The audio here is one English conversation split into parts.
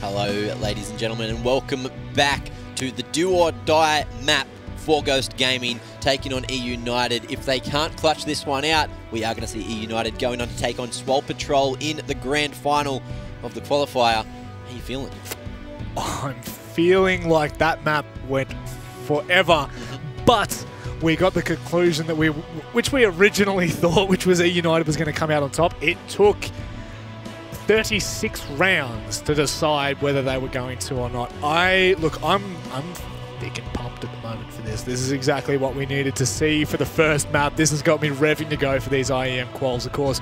Hello, ladies and gentlemen, and welcome back to the Do or Die map for Ghost Gaming, taking on eUnited. If they can't clutch this one out, we are going to see eUnited going on to take on Swole Patrol in the grand final of the qualifier. How are you feeling? I'm feeling like that map went forever, but we got the conclusion that which we originally thought, which was eUnited was going to come out on top. It took 36 rounds to decide whether they were going to or not. I'm thick and pumped at the moment for this. This is exactly what we needed to see for the first map. This has got me revving to go for these IEM quals. Of course,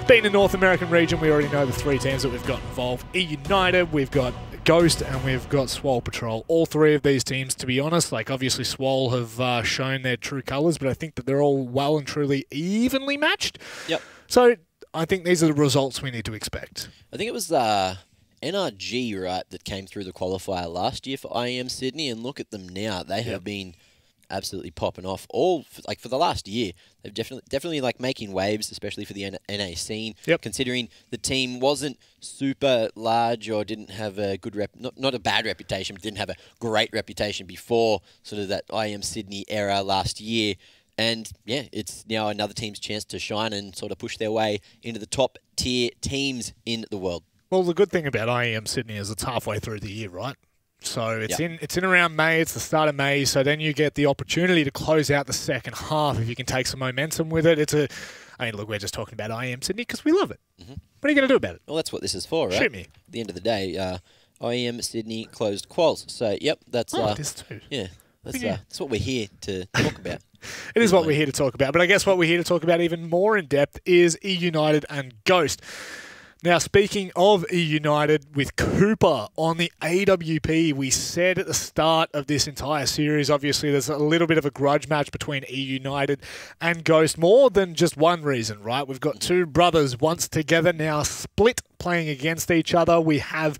being the North American region, we already know the three teams that we've got involved. eUnited, we've got Ghost, and we've got Swole Patrol. All three of these teams, to be honest, like obviously Swole have shown their true colours, but I think that they're all well and truly evenly matched. Yep. So I think these are the results we need to expect. I think it was NRG, right, that came through the qualifier last year for IEM Sydney, and look at them now. They have been absolutely popping off for the last year. They've definitely like making waves, especially for the NA scene. Yep. Considering the team wasn't super large or didn't have a good not a bad reputation, but didn't have a great reputation before sort of that IEM Sydney era last year. And yeah, it's now another team's chance to shine and sort of push their way into the top tier teams in the world. Well, the good thing about IEM Sydney is it's halfway through the year, right? So it's in around May. It's the start of May. So then you get the opportunity to close out the second half if you can take some momentum with it. I mean, look, we're just talking about IEM Sydney because we love it. What are you going to do about it? Well, that's what this is for, right? Shoot me. At the end of the day, IEM Sydney closed quals. So yep, that's this too. Yeah, that's what we're here to talk about. It is what we're here to talk about. But I guess what we're here to talk about even more in depth is eUnited and Ghost. Now, speaking of eUnited, with Cooper on the AWP, we said at the start of this entire series, obviously there's a little bit of a grudge match between eUnited and Ghost, more than just one reason, right? We've got two brothers once together, now split, playing against each other. We have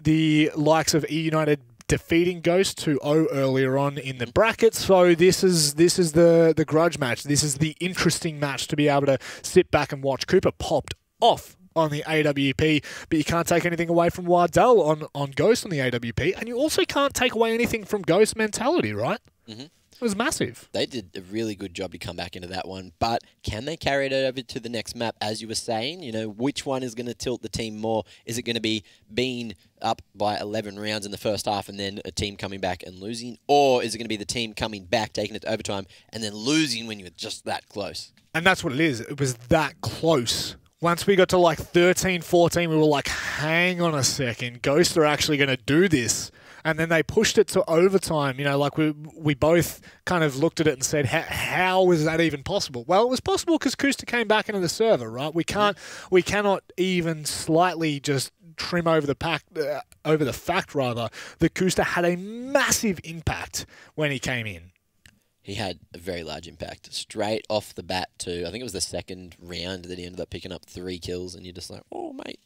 the likes of eUnited defeating Ghost 2-0 earlier on in the bracket. So this is the grudge match. This is the interesting match to be able to sit back and watch. Cooper popped off on the AWP, but you can't take anything away from Wardell on Ghost on the AWP, and you also can't take away anything from Ghost mentality, right? It was massive. They did a really good job to come back into that one, but can they carry it over to the next map, as you were saying? You know, which one is going to tilt the team more? Is it going to be being up by 11 rounds in the first half and then a team coming back and losing? Or is it going to be the team coming back, taking it to overtime, and then losing when you're just that close? And that's what it is. It was that close. Once we got to like 13, 14, we were like, hang on a second, Ghost are actually going to do this. And then they pushed it to overtime. You know, like we both kind of looked at it and said, how is that even possible? Well, it was possible because Kusta came back into the server, right? We cannot even slightly just trim over the fact that Kusta had a massive impact when he came in. He had a very large impact. Straight off the bat, too. I think it was the second round that he ended up picking up 3 kills, and you're just like, oh, mate,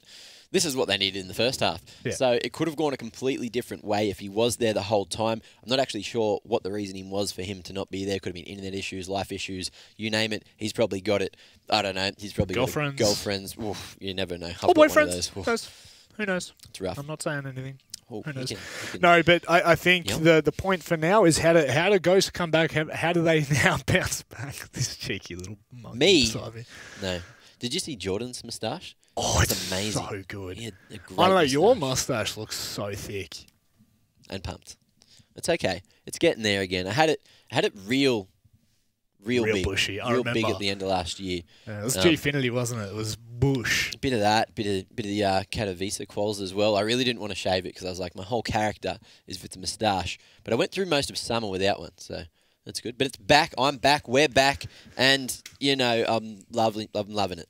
this is what they needed in the first half. Yeah. So it could have gone a completely different way if he was there the whole time. I'm not actually sure what the reasoning was for him to not be there. Could have been internet issues, life issues, you name it. He's probably got it. I don't know. He's probably got girlfriends. Oof, you never know. Or boyfriends. Who knows? It's rough. I'm not saying anything. Oh, who knows? No, but I think the point for now is how do Ghosts come back? How do they now bounce back? This cheeky little monkey. Me? No. Did you see Jordan's moustache? Oh, it's amazing. So good. I don't know, your moustache looks so thick. And pumped. It's okay. It's getting there again. I had it real big. Bushy. I real remember. Big at the end of last year. Yeah, it was Gfinity, wasn't it? It was bush. A bit of that, bit of the Katowice quals as well. I really didn't want to shave it because I was like, my whole character is with the moustache. But I went through most of summer without one, so that's good. But it's back. I'm back. We're back, and you know, I'm loving it.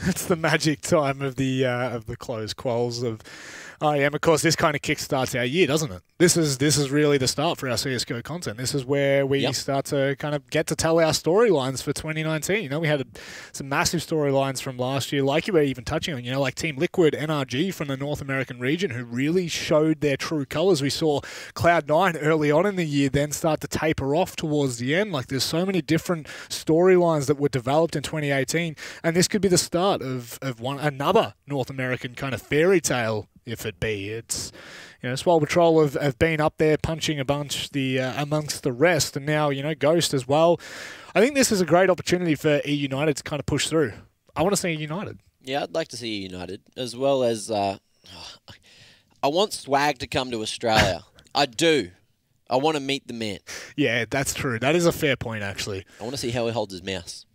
It's the magic time of the closed quals of IEM. Of course, this kind of kickstarts our year, doesn't it? This is really the start for our CSGO content. This is where we start to kind of get to tell our storylines for 2019. You know, we had some massive storylines from last year, like you were even touching on, you know, like Team Liquid, NRG from the North American region, who really showed their true colours. We saw Cloud9 early on in the year then start to taper off towards the end. Like, there's so many different storylines that were developed in 2018, and this could be the start of another North American kind of fairy tale if it be. It's, Swole Patrol have been up there punching a bunch amongst the rest, and now, Ghost as well. I think this is a great opportunity for eUnited to kind of push through. I want to see eUnited. Yeah, I'd like to see eUnited, as well as I want Swag to come to Australia. I do. I want to meet the man. Yeah, that's true. That is a fair point, actually. I want to see how he holds his mouse.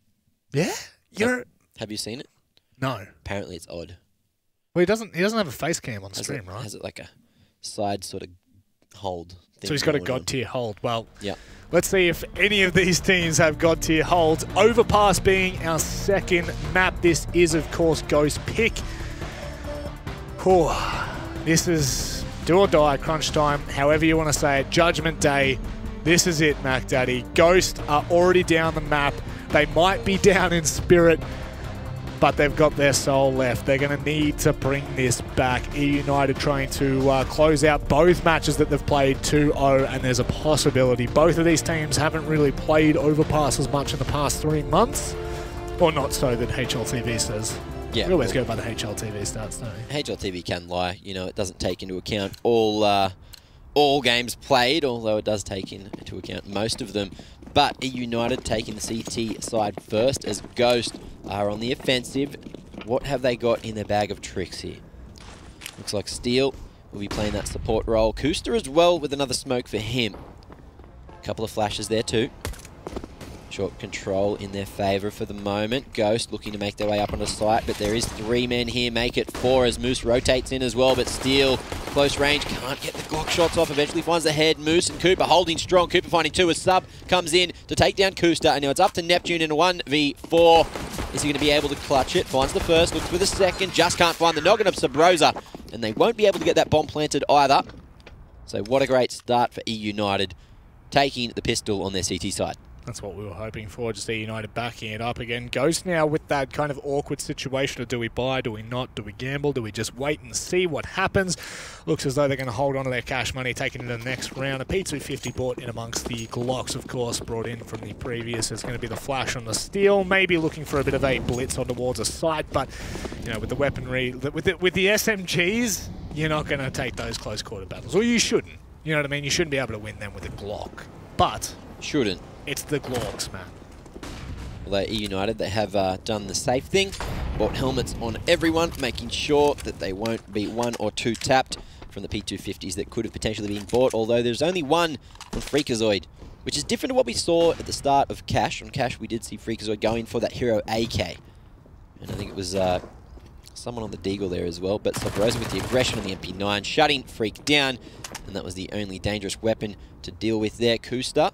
Yeah? Have you seen it? No. Apparently it's odd. Well, he doesn't have a face cam on stream, right? Has it like a side sort of hold thing? So he's got a God tier hold. Well, yeah. Let's see if any of these teams have God tier holds. Overpass being our second map. This is, of course, Ghost pick. This is do or die, crunch time, however you want to say it. Judgment Day. This is it, Mac Daddy. Ghost are already down the map. They might be down in spirit, but they've got their soul left. They're going to need to bring this back. eUnited trying to close out both matches that they've played 2-0, and there's a possibility. Both of these teams haven't really played Overpass as much in the past 3 months, or not so that HLTV says. Yeah, we always go by the HLTV stats, don't we? HLTV can lie. It doesn't take into account all games played, although it does take into account most of them. But eUnited taking the CT side first, as Ghost are on the offensive. What have they got in their bag of tricks here? Looks like Steel will be playing that support role. Kuster as well with another smoke for him. A couple of flashes there too. Short control in their favour for the moment. Ghost looking to make their way up on the site, but there is 3 men here. Make it 4 as Moose rotates in as well, but Steel, close range, can't get the Glock shots off. Eventually finds the head. Moose and Cooper holding strong. Cooper finding 2 as Sub comes in to take down Kuster, and now it's up to Neptune in a 1v4. Is he going to be able to clutch it? Finds the first, looks for the second, just can't find the noggin of Sabrosa, and they won't be able to get that bomb planted either. So what a great start for eUnited, taking the pistol on their CT side. That's what we were hoping for, just eUnited backing it up again. Ghost now with that kind of awkward situation of do we buy, do we not, do we gamble, do we just wait and see what happens? Looks as though they're going to hold on to their cash money, taking it to the next round. A P250 bought in amongst the Glocks, of course, brought in from the previous. It's going to be the flash on the Steel, maybe looking for a bit of a blitz on towards a site, but with the weaponry, with the SMGs, you're not going to take those close quarter battles, or you shouldn't. You know what I mean? You shouldn't be able to win them with a Glock, but shouldn't. It's the Glocks, man. Although eUnited, they have done the safe thing. Bought helmets on everyone, making sure that they won't be 1 or 2 tapped from the P250s that could have potentially been bought, although there's only 1 on Freakazoid, which is different to what we saw at the start of Cash. On Cash, we did see Freakazoid going for that Hero AK. And I think it was someone on the Deagle there as well, but Sabrosa with the aggression on the MP9, shutting Freak down, and that was the only dangerous weapon to deal with there. Kuster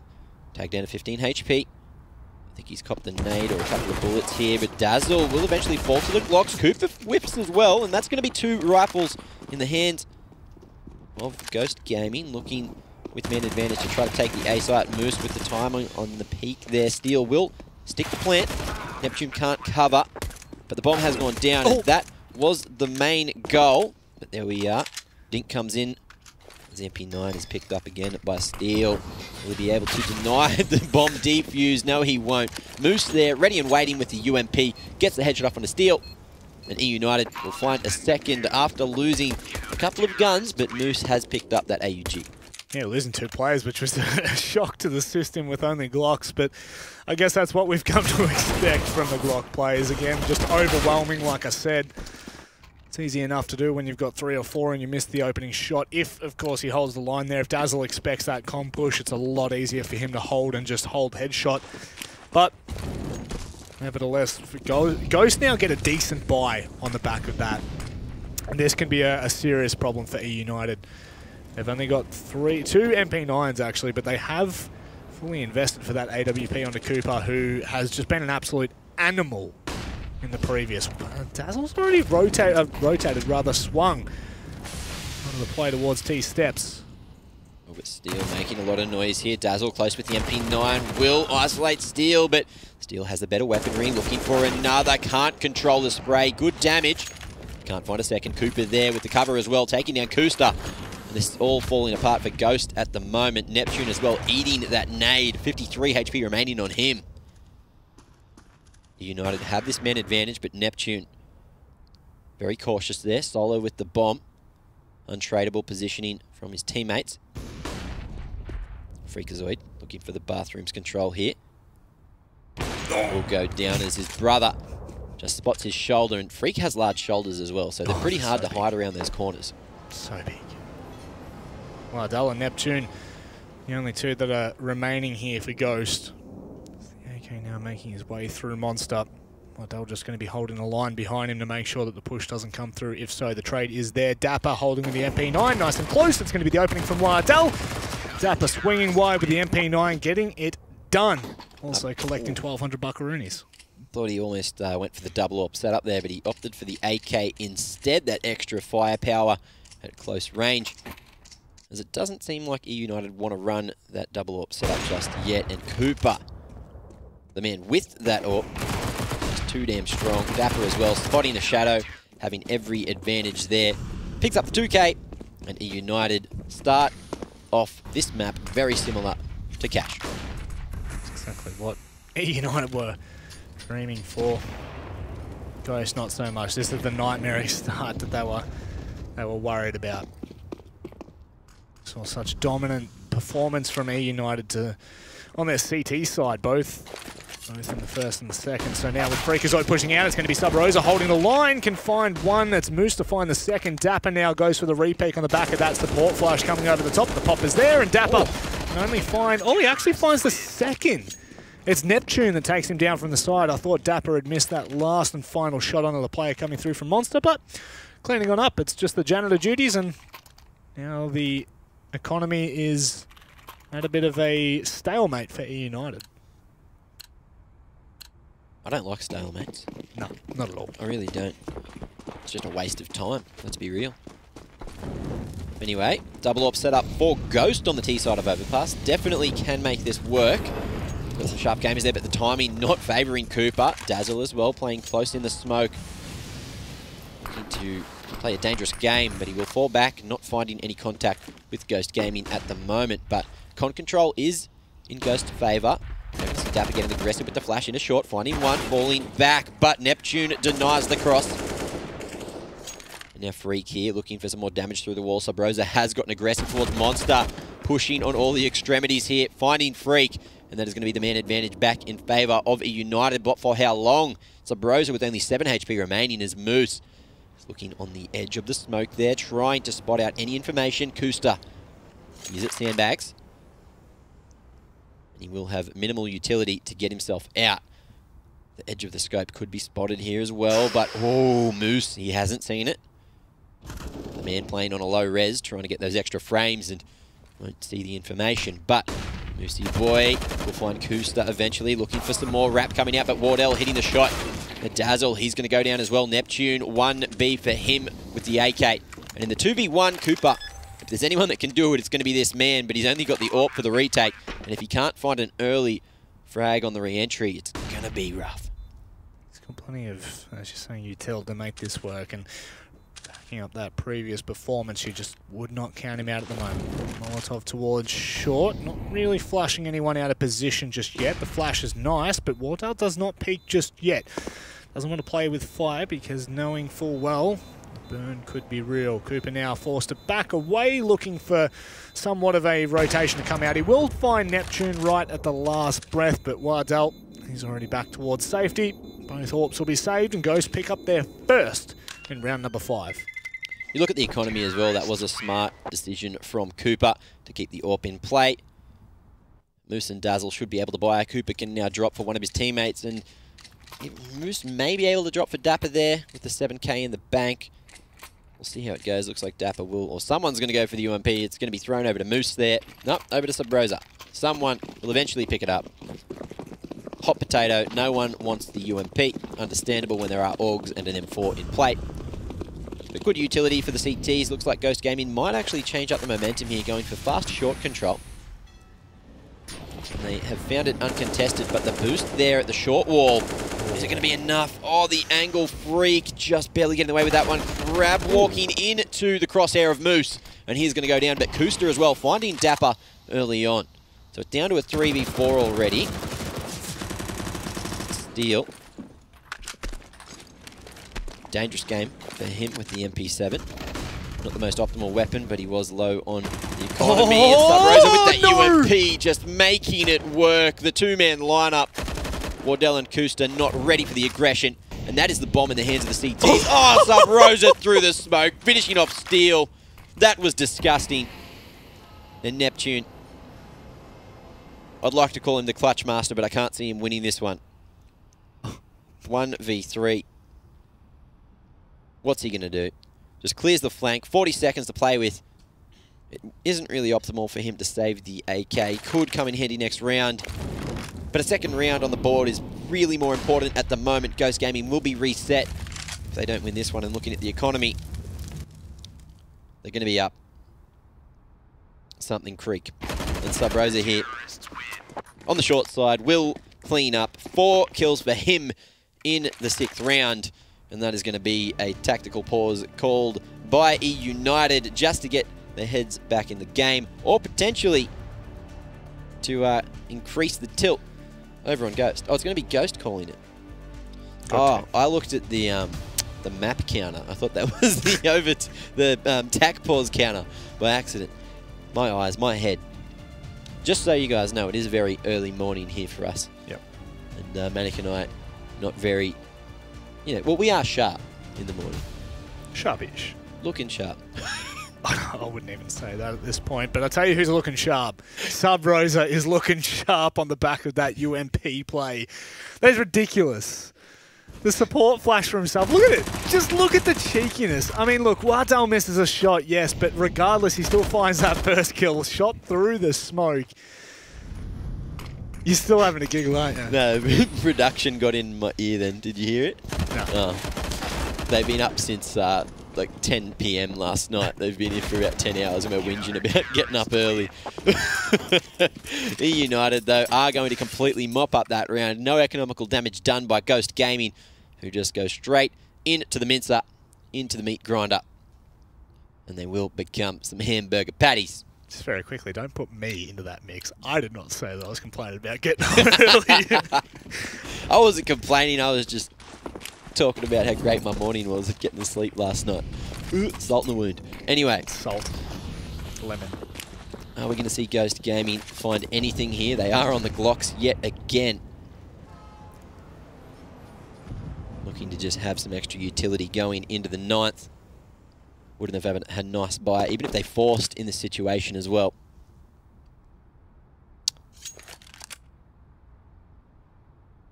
tagged down to 15 HP. I think he's copped the nade or a couple of bullets here, but Dazzle will eventually fall to the Glocks. Cooper whips as well, and that's going to be 2 rifles in the hands of Ghost Gaming, looking with man advantage to try to take the A site. Moose with the timing on the peak there. Steel will stick the plant. Neptune can't cover, but the bomb has gone down, and that was the main goal. But there we are. Dink comes in. The MP9 is picked up again by Steel. Will he be able to deny the bomb defuse? No, he won't. Moose there, ready and waiting with the UMP. Gets the headshot off on the Steel. And eUnited will find a second after losing a couple of guns, but Moose has picked up that AUG. Yeah, losing 2 players, which was a shock to the system with only Glocks, but I guess that's what we've come to expect from the Glock players. Again, just overwhelming, like I said. It's easy enough to do when you've got 3 or 4 and you miss the opening shot. If, of course, he holds the line there. If Dazzle expects that comp push, it's a lot easier for him to hold and just hold headshot. But, nevertheless, Ghost now get a decent buy on the back of that. And this can be a serious problem for eUnited. They've only got 2 MP9s, actually, but they have fully invested for that AWP onto Cooper, who has just been an absolute animal in the previous. Dazzle's already swung onto the play towards T-steps. Oh, but Steel making a lot of noise here. Dazzle close with the MP9 will isolate Steel, but Steel has the better weaponry, looking for another. Can't control the spray. Good damage. Can't find a second. Cooper there with the cover as well, taking down Kuster. And this is all falling apart for Ghost at the moment. Neptune as well, eating that nade. 53 HP remaining on him. United have this man advantage, but Neptune very cautious there. Solo with the bomb. Untradeable positioning from his teammates. Freakazoid looking for the bathroom's control here. Will go down as his brother just spots his shoulder, and Freak has large shoulders as well, so they're pretty hard to hide around those corners. So big. Wardell and Neptune, the only two that are remaining here for Ghost. The AK now making his way through Monster. Wardell just going to be holding the line behind him to make sure that the push doesn't come through. If so, the trade is there. Dapper holding with the MP9, nice and close. It's going to be the opening from Wardell. Dapper swinging wide with the MP9, getting it done. Also collecting 1,200 buckaroonies. Thought he almost went for the double AWP setup there, but he opted for the AK instead. That extra firepower at close range, as it doesn't seem like eUnited want to run that double AWP setup just yet. And Cooper, the man with that AWP, is too damn strong. Dapper as well, spotting the shadow, having every advantage there. Picks up the 2K, and eUnited start off this map very similar to Cash. That's exactly what eUnited were dreaming for. Ghost, not so much. This is the nightmare start that they were worried about. Saw such dominant performance from eUnited on their CT side, both in the first and the second. So now with Freakazoid pushing out, it's going to be Sub Rosa holding the line, can find one. It's Moose to find the second. Dapper now goes for the repeat on the back of that support flash coming over the top. The pop is there, and Dapper can only find... Oh, he actually finds the second. It's Neptune that takes him down from the side. I thought Dapper had missed that last and final shot onto the player coming through from Monster, but cleaning on up. It's just the janitor duties, and now the economy is at a bit of a stalemate for eUnited. I don't like stalemates. No, not at all. I really don't. It's just a waste of time, let's be real. Anyway, double AWP set up for Ghost on the T side of Overpass. Definitely can make this work. Got some sharp gamers there, but the timing not favouring Cooper. Dazzle as well, playing close in the smoke. Looking to play a dangerous game, but he will fall back, not finding any contact with Ghost Gaming at the moment. But con control is in Ghost's favour. You can see Dapper getting aggressive with the flash in a short, finding one, falling back, but Neptune denies the cross. And now Freak here, looking for some more damage through the wall. Sub Rosa has gotten aggressive towards Monster, pushing on all the extremities here, finding Freak. And that is going to be the man advantage back in favour of eUnited. But for how long? Sub Rosa with only 7 HP remaining as Moose is looking on the edge of the smoke there, trying to spot out any information. Kusta use it sandbags. And he will have minimal utility to get himself out. The edge of the scope could be spotted here as well, but oh, Moose, he hasn't seen it. The man playing on a low res, trying to get those extra frames and won't see the information, but Moosey boy will find Kusta eventually, looking for some more wrap coming out, but Wardell hitting the shot. The Dazzle, he's going to go down as well. Neptune, 1B for him with the AK. And in the 2v1, Cooper, if there's anyone that can do it, it's going to be this man, but he's only got the AWP for the retake. And if he can't find an early frag on the re-entry, it's going to be rough. He's got plenty of, as you're saying, utility to make this work. And backing up that previous performance, you just would not count him out at the moment. Molotov towards short, not really flashing anyone out of position just yet. The flash is nice, but Wardell does not peek just yet. Doesn't want to play with fire because knowing full well the burn could be real. Cooper now forced to back away, looking for somewhat of a rotation to come out. He will find Neptune right at the last breath, but Wardell, he's already back towards safety. Both AWPs will be saved, and Ghost pick up their first in round number 5. You look at the economy as well, that was a smart decision from Cooper to keep the AWP in play. Moose and Dazzle should be able to buy. Cooper can now drop for one of his teammates, and Moose may be able to drop for Dapper there with the 7k in the bank. We'll see how it goes. Looks like Dapper will, or someone's going to go for the UMP. It's going to be thrown over to Moose there. Nope, over to Sub Rosa. Someone will eventually pick it up. Hot potato, no one wants the UMP. Understandable when there are AUGs and an M4 in play. But good utility for the CTs. Looks like Ghost Gaming might actually change up the momentum here, going for fast short control. And they have found it uncontested, but the boost there at the short wall, is it going to be enough? Oh, the angle Freak just barely getting away with that one. Grab walking into the crosshair of Moose, and he's going to go down. But Kusta as well, finding Dapper early on. So it's down to a 3v4 already. Steal. Dangerous game for him with the MP7. Not the most optimal weapon, but he was low on the economy. And Sub Rosa with that UMP just making it work. The two-man lineup. Wardell and Kusta not ready for the aggression. And that is the bomb in the hands of the CTs. Oh, Sub Rosa through the smoke, finishing off Steel. That was disgusting. And Neptune. I'd like to call him the clutch master, but I can't see him winning this one. 1v3. What's he going to do? Just clears the flank. 40 seconds to play with. It isn't really optimal for him to save the AK. Could come in handy next round. But a second round on the board is really more important at the moment. Ghost Gaming will be reset if they don't win this one. And looking at the economy, they're going to be up something creek. And Sub Rosa here on the short side will clean up. 4 kills for him in the 6th round. And that is going to be a tactical pause called by eUnited just to get their heads back in the game, or potentially to increase the tilt over on Ghost. Oh, it's going to be Ghost calling it. Gotcha. Oh, I looked at the map counter. I thought that was the tac pause counter by accident. My eyes, my head. Just so you guys know, it is a very early morning here for us. Yep. And Manic and I, not very... You know, well, we are sharp in the morning. Sharpish. Looking sharp. I wouldn't even say that at this point, but I'll tell you who's looking sharp. Sub Rosa is looking sharp on the back of that UMP play. That is ridiculous. The support flash for himself. Look at it. Just look at the cheekiness. I mean, look, Wardell misses a shot, yes, but regardless, he still finds that first kill. Shot through the smoke. You're still having a giggle, aren't you? No, production got in my ear then. Did you hear it? No. Oh. They've been up since like 10 PM last night. They've been here for about 10 hours and we're whinging about getting up early. eUnited, though, are going to completely mop up that round. No economical damage done by Ghost Gaming, who just go straight into the mincer, into the meat grinder. And they will become some hamburger patties. Just very quickly, don't put me into that mix. I did not say that I was complaining about getting up early. I wasn't complaining, I was just talking about how great my morning was at getting to sleep last night. Ooh, salt in the wound. Anyway. Salt. Lemon. Are we going to see Ghost Gaming find anything here? They are on the Glocks yet again. Looking to just have some extra utility going into the 9th. Wouldn't have had a nice buy, even if they forced in the situation as well.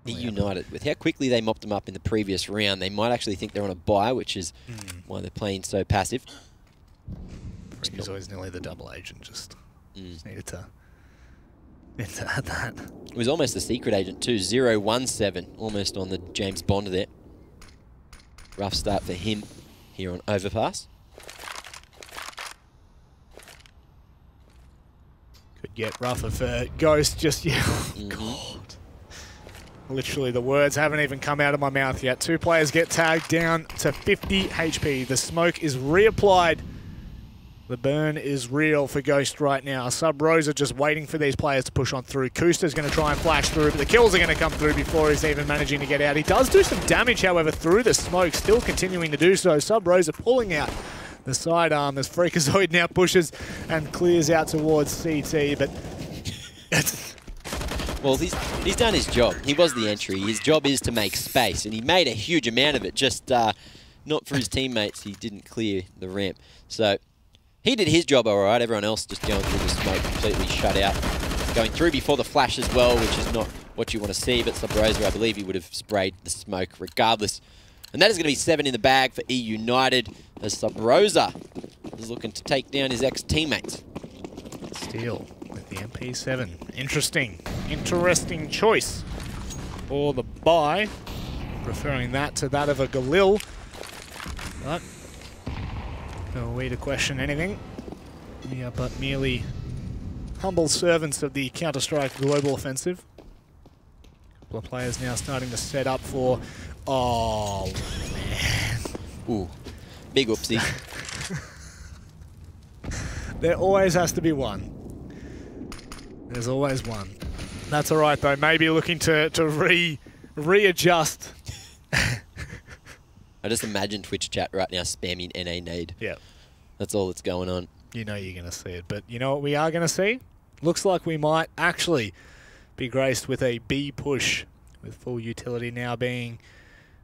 eUnited, with how quickly they mopped them up in the previous round, they might actually think they're on a buy, which is why they're playing so passive. He's always nearly the double agent, just needed to add that. It was almost a secret agent too, 017, almost on the James Bond there. Rough start for him here on Overpass. Could get rougher for Ghost, just, yeah. God. Literally, the words haven't even come out of my mouth yet. 2 players get tagged down to 50 HP. The smoke is reapplied. The burn is real for Ghost right now. Sub Rosa just waiting for these players to push on through. Kusta's going to try and flash through, but the kills are going to come through before he's even managing to get out. He does do some damage, however, through the smoke, still continuing to do so. Sub Rosa pulling out the sidearm as Freakazoid now pushes and clears out towards CT, but it's... Well, he's done his job. He was the entry. His job is to make space, and he made a huge amount of it, just not for his teammates. He didn't clear the ramp. So he did his job all right. Everyone else just going through the smoke, completely shut out. Going through before the flash as well, which is not what you want to see, but Sub Rosa, I believe he would have sprayed the smoke regardless. And that is going to be 7 in the bag for eUnited, as Sub Rosa is looking to take down his ex-teammates. Steal with the MP7. Interesting choice for the buy. Preferring that to that of a Galil. But no way to question anything. We are but merely humble servants of the Counter-Strike Global Offensive. A couple of players now starting to set up for... Oh, man. Ooh, big whoopsie. There always has to be one. There's always one. That's all right, though. Maybe looking to readjust. I just imagine Twitch chat right now spamming NA need. Yeah. That's all that's going on. You know you're going to see it. But you know what we are going to see? Looks like we might actually be graced with a B push, with full utility now being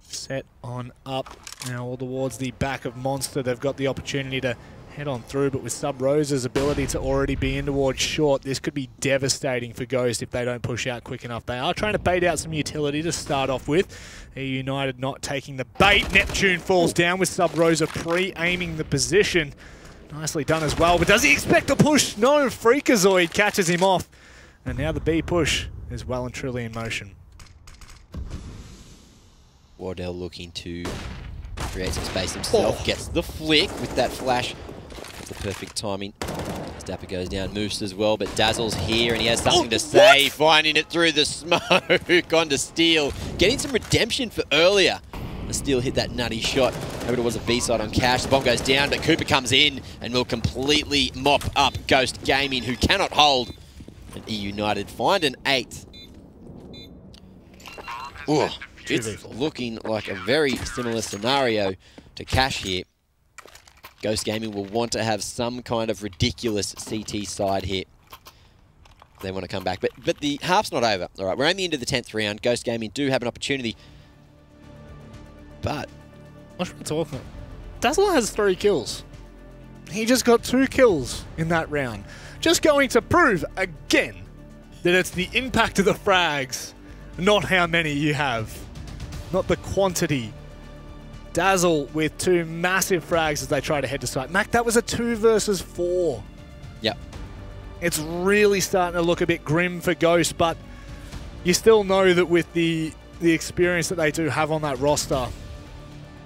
set on up. Now all towards the back of Monster. They've got the opportunity to head on through, but with Sub Rosa's ability to already be in towards short, this could be devastating for Ghost if they don't push out quick enough. They are trying to bait out some utility to start off with. eUnited not taking the bait. Neptune falls down with Sub Rosa pre-aiming the position. Nicely done as well, but does he expect a push? No, Freakazoid catches him off. And now the B push is well and truly in motion. Wardell looking to create some space himself. Gets the flick with that flash. That's the perfect timing. Dapper goes down, Moose as well, but Dazzle's here and he has something to say. Finding it through the smoke onto Steel. Getting some redemption for earlier. The Steel hit that nutty shot. Maybe it was a B-side on Cash. The bomb goes down, but Cooper comes in and will completely mop up Ghost Gaming, who cannot hold. And eUnited find an 8th. Ooh, it's looking like a very similar scenario to Cash here. Ghost Gaming will want to have some kind of ridiculous CT side here. They want to come back. But the half's not over. All right, we're only into the 10th round. Ghost Gaming do have an opportunity. But what are we talking about? Dazzle has 3 kills. He just got 2 kills in that round. Just going to prove again that it's the impact of the frags, not how many you have. Not the quantity. Dazzle with 2 massive frags as they try to head to site. Mac, that was a 2 versus 4. Yep. It's really starting to look a bit grim for Ghost, but you still know that with the experience that they do have on that roster,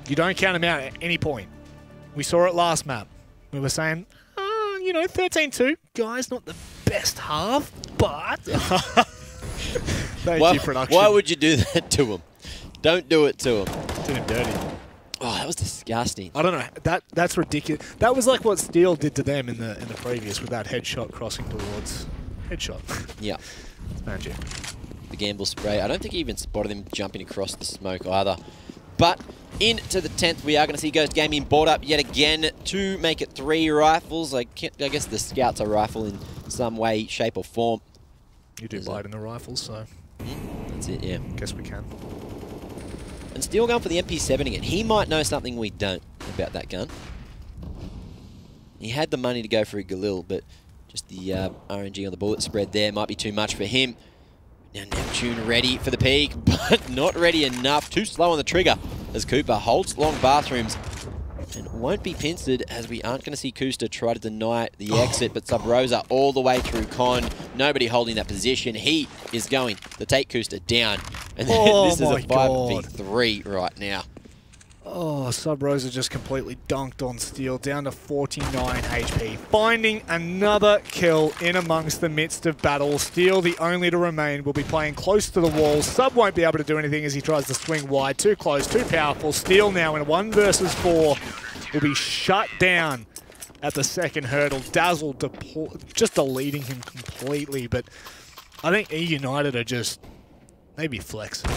you don't count them out at any point. We saw it last map. We were saying, you know, 13-2. Guys, not the best half, but... Thank you, production. Why would you do that to him? Don't do it to him. Did him dirty. Oh, that was disgusting. I don't know. That's ridiculous. That was like what Steel did to them in the previous with that headshot crossing towards headshot. Yeah. It's magic. The gamble spray. I don't think he even spotted him jumping across the smoke either. But into the 10th, we are going to see Ghost Gaming board up yet again to make it 3 rifles. I guess the Scouts are rifle in some way, shape or form. You do light in the rifles, so... That's it, yeah. Guess we can. And Steel going for the MP7 again. He might know something we don't about that gun. He had the money to go for a Galil, but just the RNG on the bullet spread there might be too much for him. Now Neptune ready for the peak, but not ready enough. Too slow on the trigger as Cooper holds long bathrooms and won't be pincered, as we aren't going to see Kusta try to deny the exit, but Sub Rosa all the way through con. Nobody holding that position. He is going to take Kusta down. And this is a 5v3 right now. Oh, Sub Rosa just completely dunked on Steel, down to 49 HP. Finding another kill in amongst the midst of battle. Steel, the only to remain, will be playing close to the wall. Sub won't be able to do anything as he tries to swing wide. Too close, too powerful. Steel now in a 1 versus 4 will be shut down at the second hurdle. Dazzle just deleting him completely, but I think eUnited are just maybe flexing.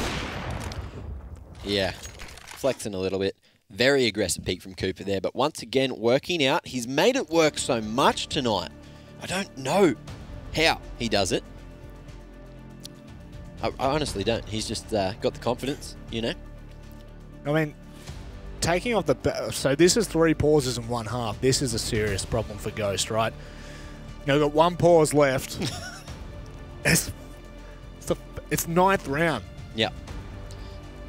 Yeah. Flexing a little bit. Very aggressive peak from Cooper there, but once again working out. He's made it work so much tonight. I don't know how he does it. I honestly don't. He's just got the confidence, you know? I mean, taking off the... So this is 3 pauses in 1 half. This is a serious problem for Ghost, right? You know, got 1 pause left. It's 9th round. Yeah.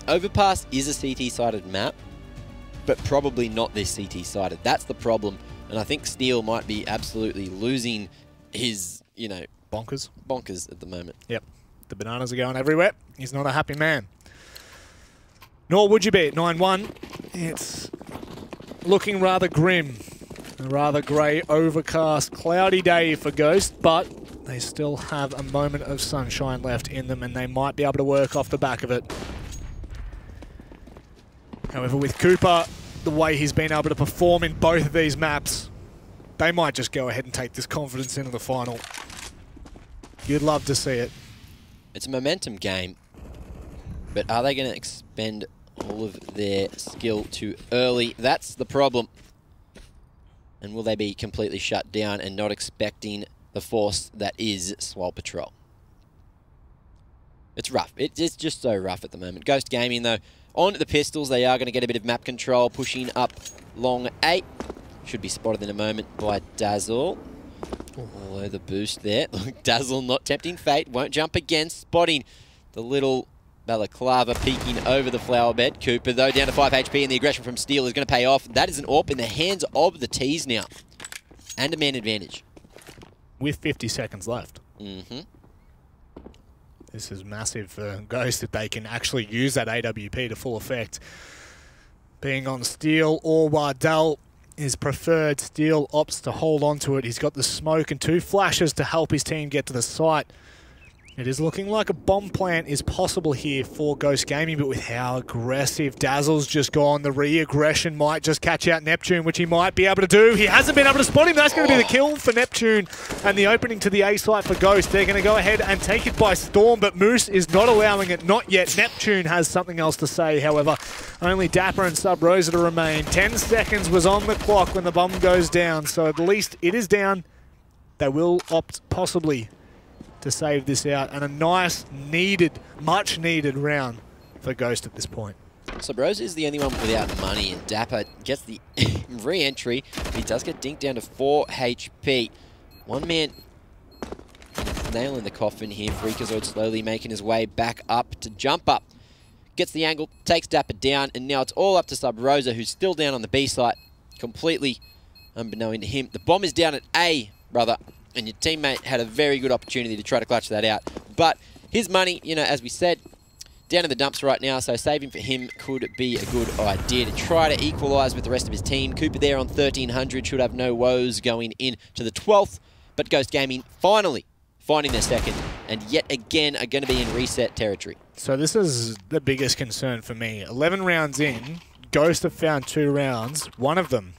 Overpass is a CT-sided map, but probably not this CT-sided. That's the problem, and I think Steel might be absolutely losing his, you know... Bonkers at the moment. Yep. The bananas are going everywhere. He's not a happy man. Nor would you be at 9-1. It's looking rather grim. A rather grey, overcast, cloudy day for Ghost, but they still have a moment of sunshine left in them, and they might be able to work off the back of it. However, with Cooper, the way he's been able to perform in both of these maps, they might just go ahead and take this confidence into the final. You'd love to see it. It's a momentum game, but are they going to expend all of their skill too early? That's the problem. And will they be completely shut down and not expecting the force that is Swole Patrol? It's rough. It's just so rough at the moment. Ghost Gaming, though, on the pistols, they are going to get a bit of map control, pushing up long 8. Should be spotted in a moment by Dazzle. Oh, the boost there. Look, Dazzle not tempting fate. Won't jump again. Spotting the little Balaclava peeking over the flower bed. Cooper, though, down to 5 HP, and the aggression from Steel is going to pay off. That is an AWP in the hands of the T's now. And a man advantage. With 50 seconds left. Mm-hmm. This is massive for Ghost if they can actually use that AWP to full effect. Being on Steel or Wardell is preferred. Steel opts to hold on to it. He's got the smoke and 2 flashes to help his team get to the site. It is looking like a bomb plant is possible here for Ghost Gaming, but with how aggressive Dazzle's just gone, the re-aggression might just catch out Neptune, which he might be able to do. He hasn't been able to spot him. That's going to be the kill for Neptune. And the opening to the A site for Ghost. They're going to go ahead and take it by storm, but Moose is not allowing it. Not yet. Neptune has something else to say, however. Only Dapper and Sub Rosa to remain. 10 seconds was on the clock when the bomb goes down, so at least it is down. They will opt possibly to save this out, and a nice, much needed round for Ghost at this point. So Bros is the only one without money, and Dapper gets the re-entry. He does get dinked down to 4 HP. One man nail in the coffin here. Freakazoid slowly making his way back up to jump up. Gets the angle, takes Dapper down, and now it's all up to Sub Rosa, who's still down on the B site, completely unbeknown to him. The bomb is down at A, brother. And your teammate had a very good opportunity to try to clutch that out. But his money, you know, as we said, down in the dumps right now, so saving for him could be a good idea to try to equalise with the rest of his team. Cooper there on 1,300, should have no woes going into the 12th. But Ghost Gaming finally finding their second, and yet again are going to be in reset territory. So this is the biggest concern for me. 11 rounds in, Ghost have found 2 rounds. One of them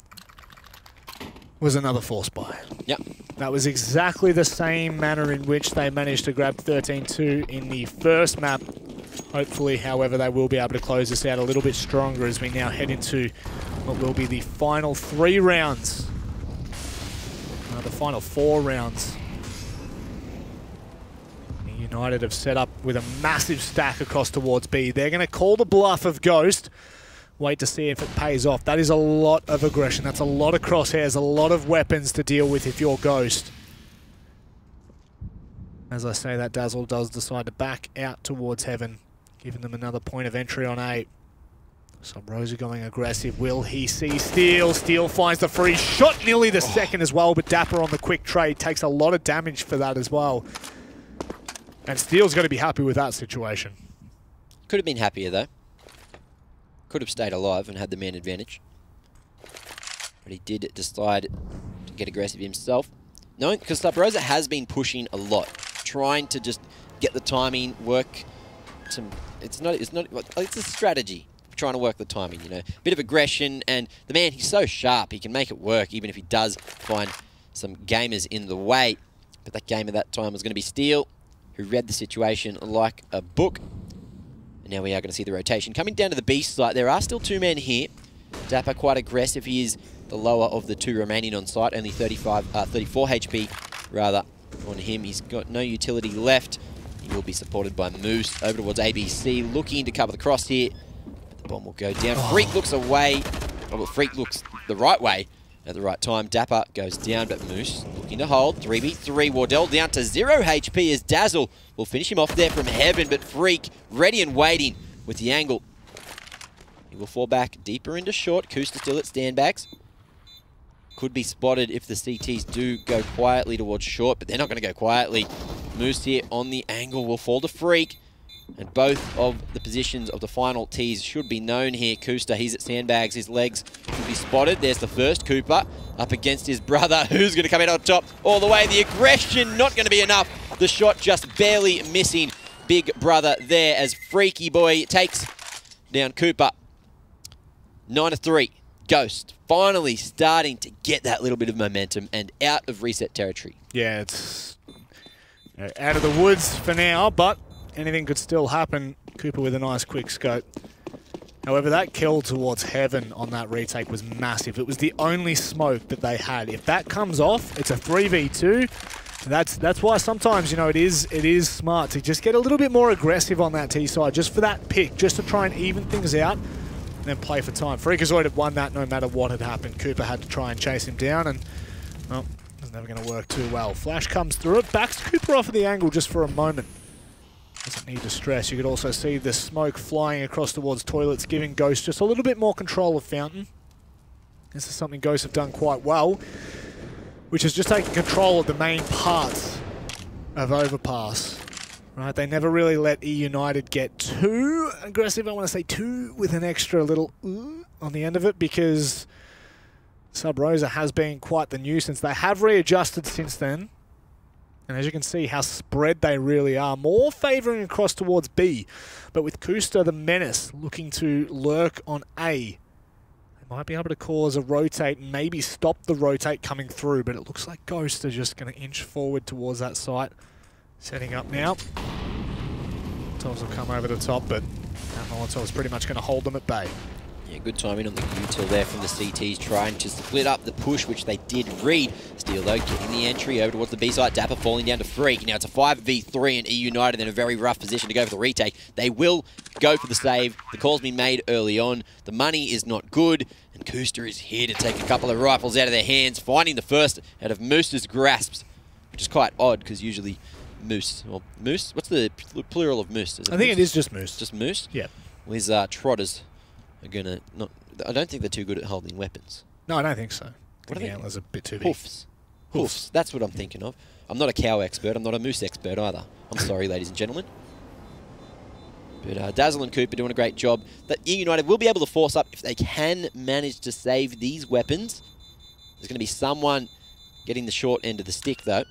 was another force buy. Yep. That was exactly the same manner in which they managed to grab 13-2 in the first map. Hopefully, however, they will be able to close this out a little bit stronger as we now head into what will be the final 3 rounds. The final 4 rounds. United have set up with a massive stack across towards B. They're going to call the bluff of Ghost. Wait to see if it pays off. That is a lot of aggression. That's a lot of crosshairs, a lot of weapons to deal with if you're Ghost. As I say that, Dazzle does decide to back out towards Heaven, giving them another point of entry on A. Sub Rosa going aggressive. Will he see Steel? Steel finds the free shot, nearly the second as well, but Dapper on the quick trade takes a lot of damage for that as well. And Steel's got to be happy with that situation. Could have been happier, though. Could have stayed alive and had the man advantage. But he did decide to get aggressive himself. No, because Sub Rosa has been pushing a lot, trying to just get the timing, work some... It's a strategy, trying to work the timing, you know. Bit of aggression, and the man, he's so sharp, he can make it work, even if he does find some gamers in the way. But that game at that time was going to be Steel, who read the situation like a book. And now we are going to see the rotation. Coming down to the B site, there are still 2 men here. Dapper quite aggressive. He is the lower of the 2 remaining on site. Only 34 HP, rather, on him. He's got no utility left. He will be supported by Moose over towards ABC, looking to cover the cross here. But the bomb will go down. Freak looks away. Oh, well, Freak looks the right way at the right time. Dapper goes down, but Moose looking to hold. 3v3. Wardell down to 0 HP as Dazzle will finish him off there from Heaven, but Freak ready and waiting with the angle. He will fall back deeper into short. Koosta still at standbags. Could be spotted if the CTs do go quietly towards short, but they're not going to go quietly. Moose here on the angle will fall to Freak. And both of the positions of the final T's should be known here. Koosta, he's at sandbags. His legs should be spotted. There's the first. Cooper up against his brother, who's going to come out on top all the way. The aggression not going to be enough. The shot just barely missing Big Brother there as Freaky Boy takes down Cooper. 9-3. Ghost finally starting to get that little bit of momentum and out of reset territory. Yeah, it's out of the woods for now, but anything could still happen. Cooper with a nice quick scope. However, that kill towards Heaven on that retake was massive. It was the only smoke that they had. If that comes off, it's a 3v2. That's why sometimes, you know, it is smart to just get a little bit more aggressive on that T side, just for that pick, just to try and even things out, and then play for time. Freakazoid had won that no matter what had happened. Cooper had to try and chase him down, and well, it was never going to work too well. Flash comes through it, backs Cooper off of the angle just for a moment. Doesn't need to stress. You could also see the smoke flying across towards toilets, giving Ghost just a little bit more control of Fountain. This is something Ghosts have done quite well, which is just taking control of the main parts of Overpass. Right, they never really let eUnited get too aggressive. I want to say too with an extra little on the end of it, because Sub Rosa has been quite the nuisance. They have readjusted since then. And as you can see how spread they really are, more favouring across towards B. But with Kusta the Menace looking to lurk on A, they might be able to cause a rotate and maybe stop the rotate coming through. But it looks like Ghosts are just going to inch forward towards that site. Setting up now. Molotovs will come over the top, but that Molotov's pretty much going to hold them at bay. Yeah, good timing on the util there from the CTs, trying to split up the push, which they did read. Steele, though, getting the entry over towards the B site. Dapper falling down to Freak. Now it's a 5v3, and eUnited in a very rough position to go for the retake. They will go for the save. The call's been made early on. The money is not good, and Kusta is here to take a couple of rifles out of their hands, finding the first out of Moose's grasps, which is quite odd, because usually Moose, or Moose? What's the plural of Moose? I think it is just Moose. Just Moose? Yeah. With Trotters are going to not... I don't think they're too good at holding weapons. No, I don't think so. What are the they? antlers are a bit too big. Hoofs. Hoofs. That's what I'm thinking of. I'm not a cow expert. I'm not a moose expert either. I'm sorry, ladies and gentlemen. But Dazzle and Cooper doing a great job. That eUnited will be able to force up if they can manage to save these weapons. There's going to be someone getting the short end of the stick, though.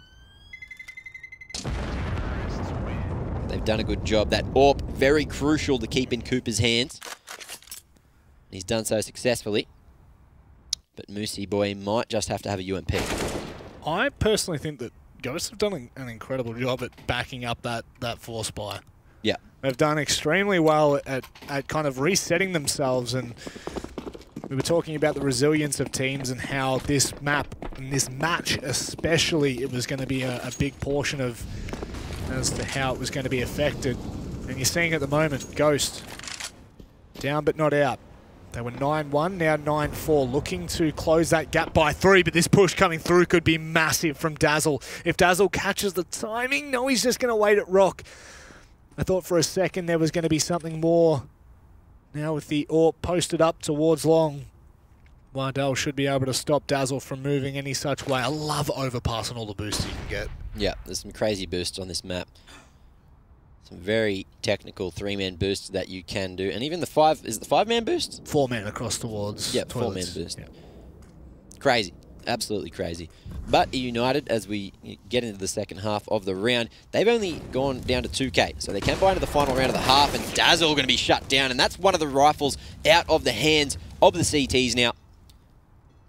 They've done a good job. That AWP, very crucial to keep in Cooper's hands. He's done so successfully. But Moosey boy might just have to have a UMP. I personally think that Ghosts have done an incredible job at backing up that force buy. Yeah. They've done extremely well at kind of resetting themselves, and we were talking about the resilience of teams and how this map, and this match especially, it was going to be a big portion of as to how it was going to be affected. And you're seeing at the moment, Ghost down but not out. They were 9-1, now 9-4, looking to close that gap by 3, but this push coming through could be massive from Dazzle. If Dazzle catches the timing, no, he's just going to wait at Rock. I thought for a second there was going to be something more. Now with the AWP posted up towards long, Wardell should be able to stop Dazzle from moving any such way. I love Overpass and all the boosts you can get. Yeah, there's some crazy boosts on this map. Some very technical 3-man boosts that you can do. And even the 5-man boost? 4-man across towards yeah, 4-man boost. Yeah. Crazy. Absolutely crazy. But eUnited, as we get into the second half of the round, they've only gone down to 2k. So they can buy into the final round of the half, and Dazzle going to be shut down. And that's one of the rifles out of the hands of the CTs now.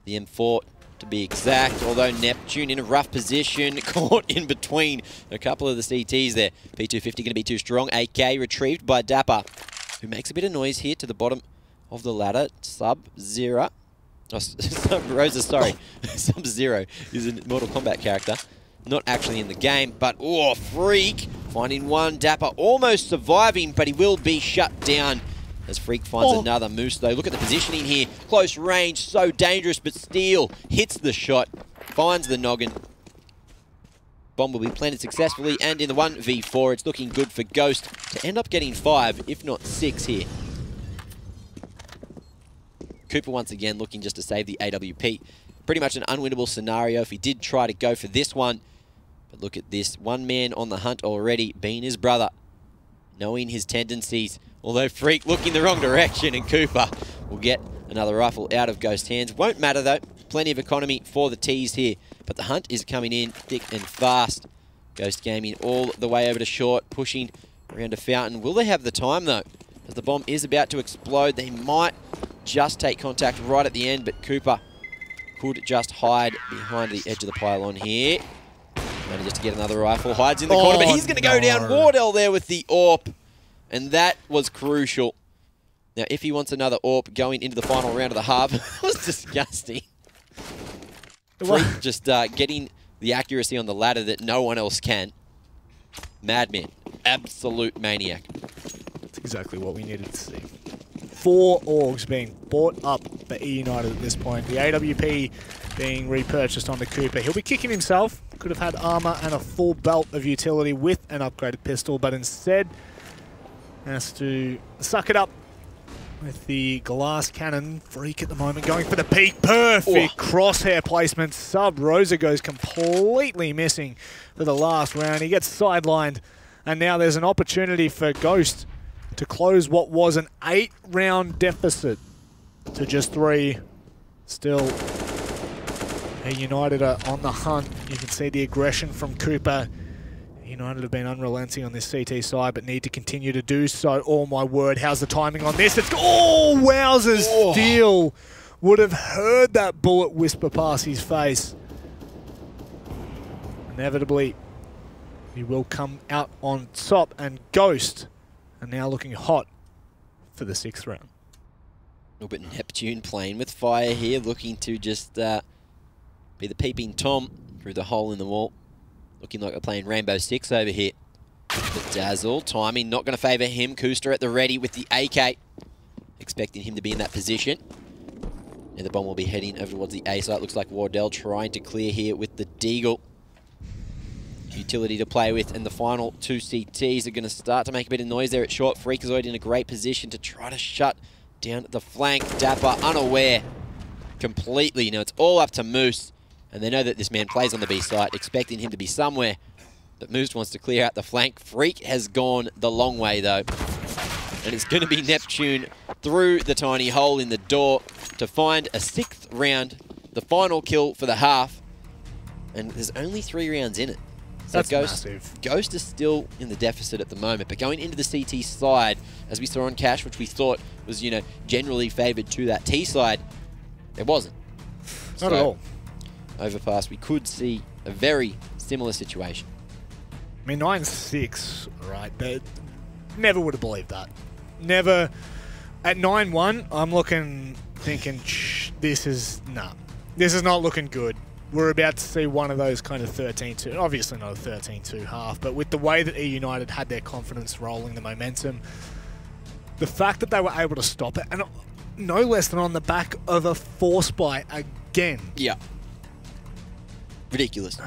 The M4 to be exact, although Neptune in a rough position, caught in between a couple of the CTs there. P250 going to be too strong. AK retrieved by Dapper, who makes a bit of noise here to the bottom of the ladder. Sub-Zero. Oh, Sub-Rosa, sorry. Sub-Zero is a Mortal Kombat character. Not actually in the game, but oh, Freak finding one. Dapper almost surviving, but he will be shut down as Freak finds another Moose, though. Look at the positioning here. Close range, so dangerous, but Steele hits the shot, finds the noggin. Bomb will be planted successfully, and in the 1v4, it's looking good for Ghost to end up getting 5, if not 6 here. Cooper once again looking just to save the AWP. Pretty much an unwinnable scenario if he did try to go for this one. But look at this. One man on the hunt already, being his brother, knowing his tendencies. Although Freak looking the wrong direction, and Cooper will get another rifle out of Ghost's hands. Won't matter though. Plenty of economy for the T's here. But the hunt is coming in thick and fast. Ghost gaming all the way over to short, pushing around to Fountain. Will they have the time though? As the bomb is about to explode, they might just take contact right at the end, but Cooper could just hide behind the edge of the pylon here. Manages to get another rifle, hides in the corner, but he's going to go down. Wardell there with the AWP, and that was crucial. Now, if he wants another AWP going into the final round of the half, it was disgusting. Freak just getting the accuracy on the ladder that no one else can. Madman. Absolute maniac. That's exactly what we needed to see. 4 Orgs being bought up by eUnited at this point. The AWP being repurchased on the Cooper. He'll be kicking himself. Could have had armor and a full belt of utility with an upgraded pistol, but instead has to suck it up with the glass cannon. Freak at the moment going for the peak. Perfect crosshair placement. Sub Rosa goes completely missing for the last round. He gets sidelined, and now there's an opportunity for Ghost to close what was an 8-round deficit to just 3. Still, United are on the hunt. You can see the aggression from Cooper. United have been unrelenting on this CT side, but need to continue to do so. Oh my word, how's the timing on this? It's, oh, wowzers! Steele would have heard that bullet whisper past his face. Inevitably, he will come out on top, and Ghost are now looking hot for the 6th round. A little bit Neptune playing with fire here, looking to just be the peeping Tom through the hole in the wall. Looking like we're playing Rainbow Six over here. The Dazzle, timing not going to favour him. Kuster at the ready with the AK. Expecting him to be in that position. And the bomb will be heading over towards the A site. Looks like Wardell trying to clear here with the Deagle. Utility to play with, and the final 2 CTs are going to start to make a bit of noise there at short. Freakazoid in a great position to try to shut down the flank. Dapper unaware completely. Now it's all up to Moose, and they know that this man plays on the B site, expecting him to be somewhere. But Moose wants to clear out the flank. Freak has gone the long way though, and it's going to be Neptune through the tiny hole in the door to find a 6th round, the final kill for the half, and there's only 3 rounds in it. So That's massive. Ghost is still in the deficit at the moment, but going into the CT side, as we saw on Cash, which we thought was, you know, generally favoured to that T side, it wasn't. Not at all. Overpass, we could see a very similar situation. I mean, 9-6, right? They never would have believed that. Never. At 9-1, I'm thinking, this is not looking good. We're about to see one of those kind of 13-2, obviously not a 13-2 half, but with the way that eUnited had their confidence rolling, the momentum, the fact that they were able to stop it, and no less than on the back of a force buy again. Yeah. Ridiculous.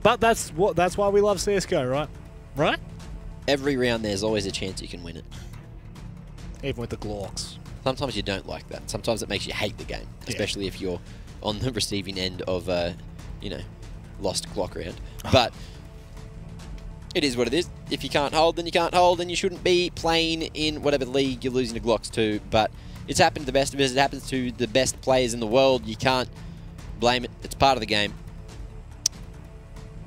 But that's why we love CSGO, right? Right? Every round there's always a chance you can win it. Even with the Glorks. Sometimes you don't like that. Sometimes it makes you hate the game, especially if you're on the receiving end of a, you know, lost Glock round. But it is what it is. If you can't hold, then you can't hold, and you shouldn't be playing in whatever league you're losing to Glocks to. But it's happened to the best of us. It happens to the best players in the world. You can't blame it. It's part of the game.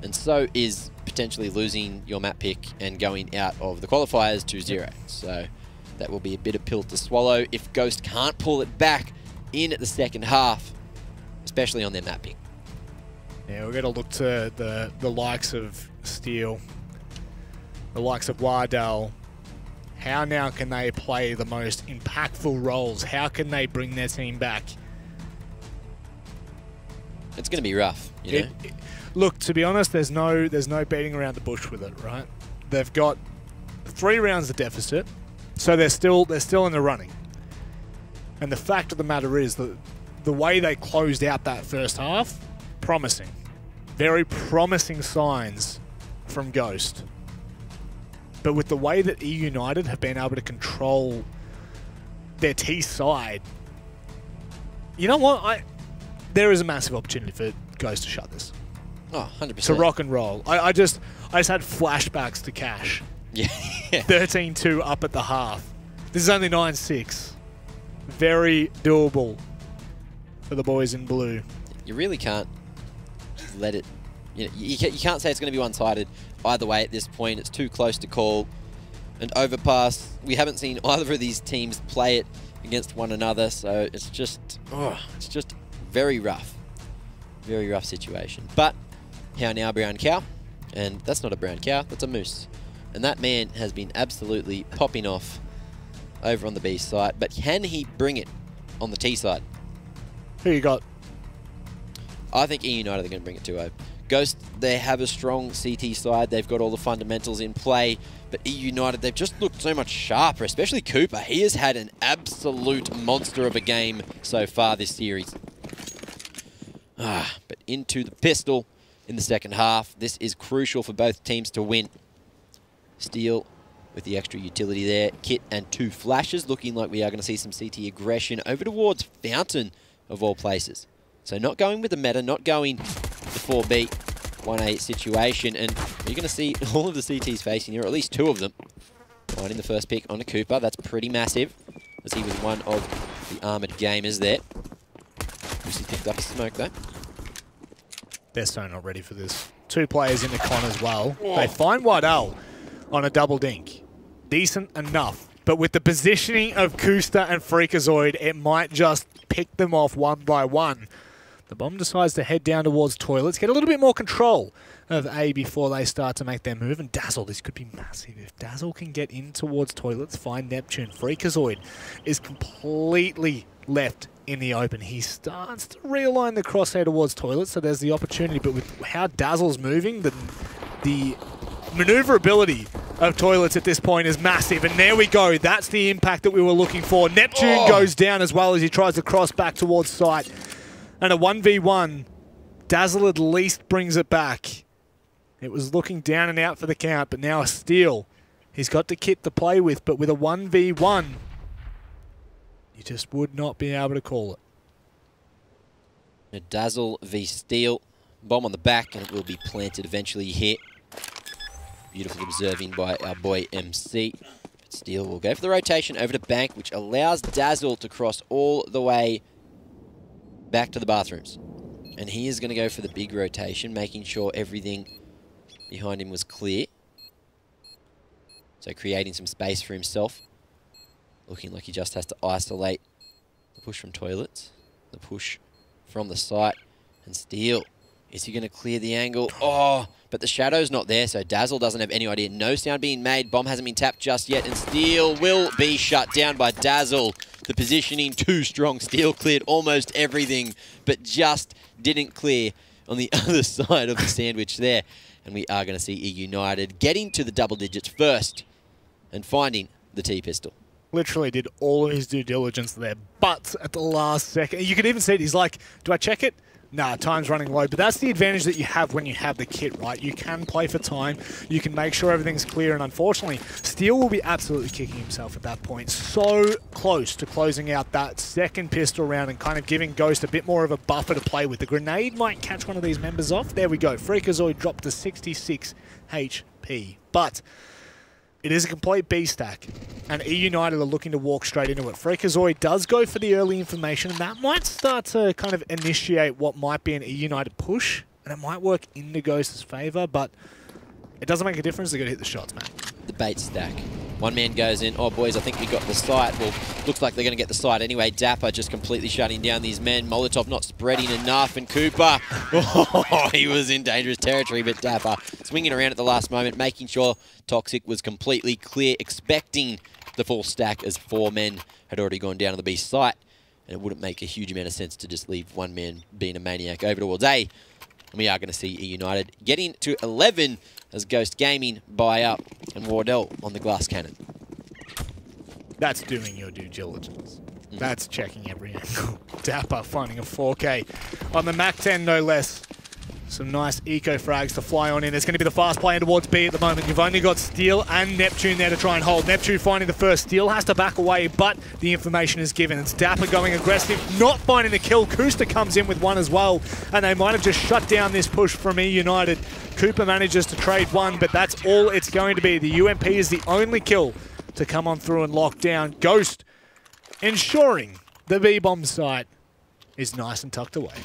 And so is potentially losing your map pick and going out of the qualifiers 2-0. So that will be a bitter pill to swallow if Ghost can't pull it back in the second half, especially on their map pick. Yeah, we're going to look to the likes of Steele, the likes of Wardell. How now can they play the most impactful roles? How can they bring their team back? It's going to be rough, you know. Look, to be honest, there's no beating around the bush with it, right? They've got 3 rounds of deficit, so they're still in the running. And the fact of the matter is that the way they closed out that first half, promising. Very promising signs from Ghost. But with the way that eUnited have been able to control their T side, you know what? There is a massive opportunity for Ghost to shut this. Oh, 100%. To rock and roll. I just had flashbacks to Cash. Yeah. 13-2 up at the half. This is only 9-6. Very doable for the boys in blue. You really can't let it... You can't say it's going to be one-sided either way at this point. It's too close to call. And Overpass, we haven't seen either of these teams play it against one another, so it's just very rough. Very rough situation. But how now, brown cow? And that's not a brown cow, that's a moose. And that man has been absolutely popping off over on the B side, but can he bring it on the T side? Who you got? I think eUnited are going to bring it 2-0. Ghost, they have a strong CT side. They've got all the fundamentals in play. But eUnited, they've just looked so much sharper, especially Cooper. He has had an absolute monster of a game so far this series. But into the pistol in the second half. This is crucial for both teams to win. Steele with the extra utility there. Kit and 2 flashes, looking like we are going to see some CT aggression over towards Fountain, of all places. So not going with the meta, not going the 4B, 1A situation. And you're going to see all of the CTs facing here, or at least 2 of them. Finding the first pick onto Cooper. That's pretty massive, as he was one of the armoured gamers there. Lucy picked up a smoke, though. They're so not ready for this. 2 players in the con as well. They find Waddell on a double dink. Decent enough. But with the positioning of Kusta and Freakazoid, it might just pick them off one by one. The bomb decides to head down towards toilets, get a little bit more control of A before they start to make their move. And Dazzle, this could be massive. If Dazzle can get in towards toilets, find Neptune. Freakazoid is completely left in the open. He starts to realign the crosshair towards toilets, so there's the opportunity. But with how Dazzle's moving, the maneuverability of toilets at this point is massive. And there we go. That's the impact that we were looking for. Neptune goes down as well as he tries to cross back towards site. And a 1v1, Dazzle at least brings it back. It was looking down and out for the count, but now a steal. He's got the kit to play with, but with a 1v1, you just would not be able to call it. A Dazzle v Steele. Bomb on the back, and it will be planted eventually here. Beautiful observing by our boy MC. But Steele will go for the rotation over to Bank, which allows Dazzle to cross all the way back to the bathrooms. And he is going to go for the big rotation, making sure everything behind him was clear. So creating some space for himself. Looking like he just has to isolate the push from toilets, the push from the site, and Steele. Is he going to clear the angle? Oh, but the shadow's not there, so Dazzle doesn't have any idea. No sound being made. Bomb hasn't been tapped just yet, and Steele will be shut down by Dazzle. The positioning too strong. Steele cleared almost everything, but just didn't clear on the other side of the sandwich there. And we are going to see eUnited getting to the double digits first and finding the T-pistol. Literally did all of his due diligence there, but at the last second, you could even see it, he's like, do I check it? Nah, time's running low, but that's the advantage that you have when you have the kit, right? You can play for time, you can make sure everything's clear, and unfortunately, Steele will be absolutely kicking himself at that point. So close to closing out that second pistol round and kind of giving Ghost a bit more of a buffer to play with. The grenade might catch one of these members off. There we go. Freakazoid dropped to 66 HP, but it is a complete B stack, and eUnited are looking to walk straight into it. Freakazoid does go for the early information, and that might start to kind of initiate what might be an eUnited push, and it might work in the Ghost's favour, but it doesn't make a difference. They're going to hit the shots, man. The bait stack. One man goes in. Oh, boys, I think we got the site. Well, looks like they're going to get the site anyway. Dapper just completely shutting down these men. Molotov not spreading enough, and Cooper, oh, he was in dangerous territory, but Dapper swinging around at the last moment, making sure Toxic was completely clear, expecting the full stack as 4 men had already gone down on the B site, and it wouldn't make a huge amount of sense to just leave one man being a maniac over towards A. And we are going to see eUnited getting to 11 as Ghost Gaming buy up and Wardell on the glass cannon. That's doing your due diligence. That's checking every angle. Dapper finding a 4K on the MAC-10, no less. Some nice eco frags to fly on in. It's going to be the fast play in towards B at the moment. You've only got Steele and Neptune there to try and hold. Neptune finding the first. Steele has to back away, but the information is given. It's Dapper going aggressive, not finding the kill. Kusta comes in with one as well, and they might have just shut down this push from eUnited. Cooper manages to trade one, but that's all it's going to be. The UMP is the only kill to come on through and lock down. Ghost ensuring the B-bomb site is nice and tucked away.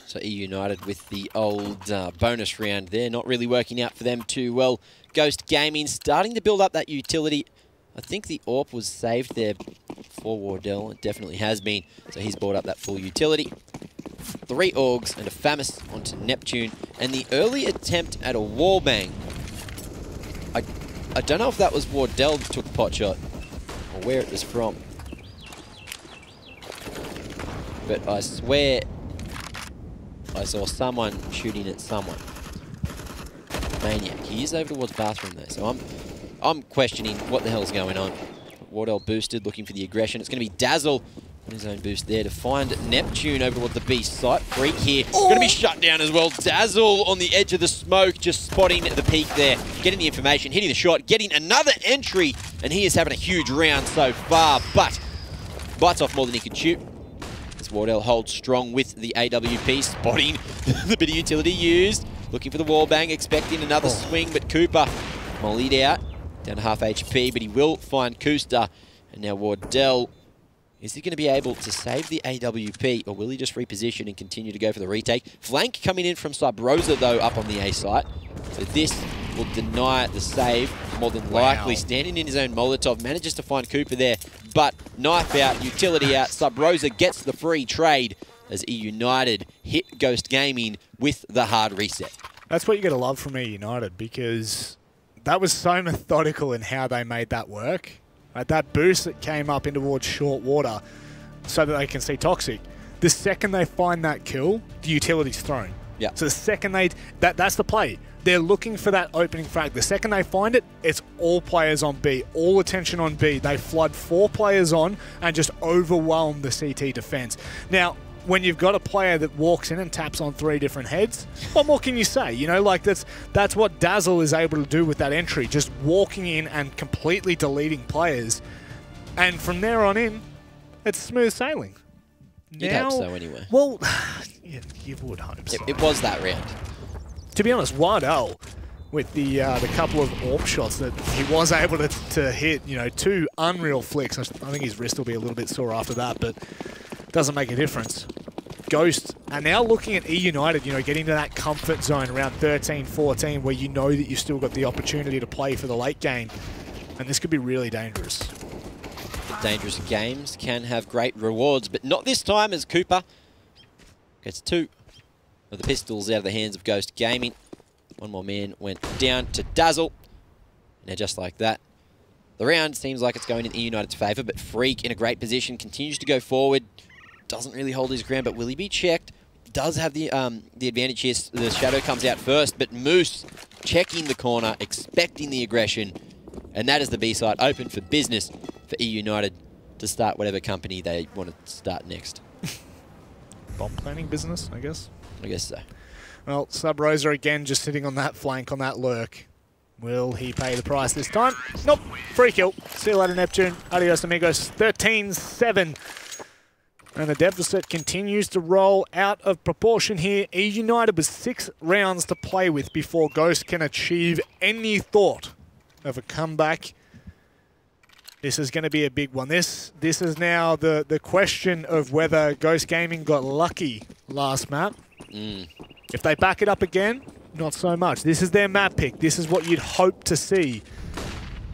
So eUnited with the old bonus round there, not really working out for them too well. Ghost Gaming starting to build up that utility. I think the AWP was saved there for Wardell. It definitely has been. So he's brought up that full utility. 3 Augs and a FAMAS onto Neptune. And the early attempt at a wallbang. I don't know if that was Wardell that took the pot shot or where it was from. But I swear I saw someone shooting at someone. Maniac. He is over towards bathroom though, so I'm questioning what the hell's going on. Wardell boosted, looking for the aggression. It's going to be Dazzle on his own boost there to find Neptune over towards the B site. Freak here. Going to be shut down as well. Dazzle on the edge of the smoke, just spotting the peak there, getting the information, hitting the shot, getting another entry, and he is having a huge round so far, but bites off more than he could shoot. As Wardell holds strong with the AWP, spotting the bit of utility used. Looking for the wall bang, expecting another swing, but Cooper mollied out, down to half HP, but he will find Kusta. And now Wardell, is he going to be able to save the AWP, or will he just reposition and continue to go for the retake? Flank coming in from Subrosa, though, up on the A site. So this will deny the save, more than likely. Standing in his own Molotov, manages to find Cooper there, but knife out, utility out. Subrosa gets the free trade as eUnited hit Ghost Gaming with the hard reset. That's what you got to love from eUnited, because that was so methodical in how they made that work. Right, that boost that came up in towards short water so that they can see Toxic. The second they find that kill, the utility's thrown. Yeah. So the second that's the play. They're looking for that opening frag. The second they find it, it's all players on B, all attention on B. They flood 4 players on and just overwhelm the CT defense. Now, when you've got a player that walks in and taps on 3 different heads, what more can you say? You know, like that's what Dazzle is able to do with that entry, just walking in and completely deleting players. And from there on in, it's smooth sailing. You'd hope so anyway. Well, you would hope so. It was that round. To be honest, Wardell, with the couple of AWP shots that he was able to hit, you know, 2 unreal flicks. I think his wrist will be a little bit sore after that, but doesn't make a difference. Ghost are now looking at eUnited, you know, getting to that comfort zone around 13, 14, where you know that you've still got the opportunity to play for the late game. And this could be really dangerous. Dangerous games can have great rewards, but not this time, as Cooper gets 2 of the pistols out of the hands of Ghost Gaming. One more man went down to Dazzle. Now just like that, the round seems like it's going in eUnited's favour, but Freak in a great position, continues to go forward. Doesn't really hold his ground, but will he be checked? Does have the advantage here. The shadow comes out first, but Moose checking the corner, expecting the aggression, and that is the B side open for business for eUnited to start whatever company they want to start next. Bomb planning business, I guess? I guess so. Well, Subrosa again just sitting on that flank, on that lurk. Will he pay the price this time? Nope. Free kill. See you later, Neptune. Adios, amigos. 13-7. And the deficit continues to roll out of proportion here. eUnited with 6 rounds to play with before Ghost can achieve any thought of a comeback. This is going to be a big one. This is now the question of whether Ghost Gaming got lucky last map. If they back it up again, not so much. This is their map pick. This is what you'd hope to see,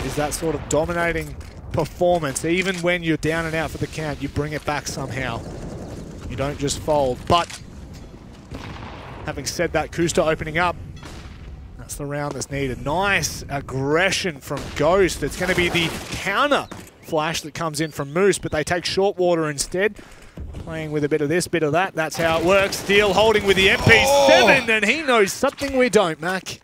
is that sort of dominating performance. Even when you're down and out for the count, you bring it back somehow. You don't just fold. But having said that, Kusta opening up. That's the round that's needed. Nice aggression from Ghost. It's going to be the counter flash that comes in from Moose, but they take short water instead. Playing with a bit of this, bit of that. That's how it works. Steele holding with the MP7, and he knows something we don't, Mac.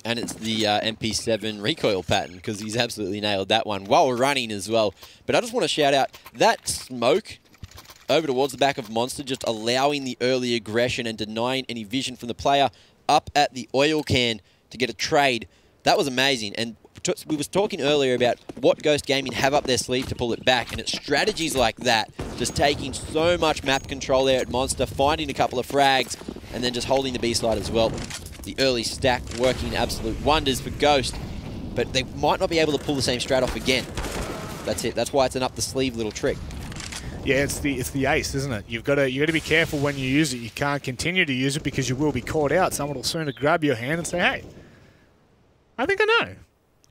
And it's the MP7 recoil pattern, because he's absolutely nailed that one while running as well. But I just want to shout out that smoke over towards the back of Monster, just allowing the early aggression and denying any vision from the player up at the oil can to get a trade. That was amazing. And we was talking earlier about what Ghost Gaming have up their sleeve to pull it back, and it's strategies like that, just taking so much map control there at Monster, finding a couple of frags, and then just holding the B side as well. The early stack working absolute wonders for Ghost, but they might not be able to pull the same strat off again. That's it. That's why it's an up the sleeve little trick. Yeah, it's the ace, isn't it? You've got to be careful when you use it. You can't continue to use it because you will be caught out. Someone will sooner grab your hand and say, "Hey, I think I know.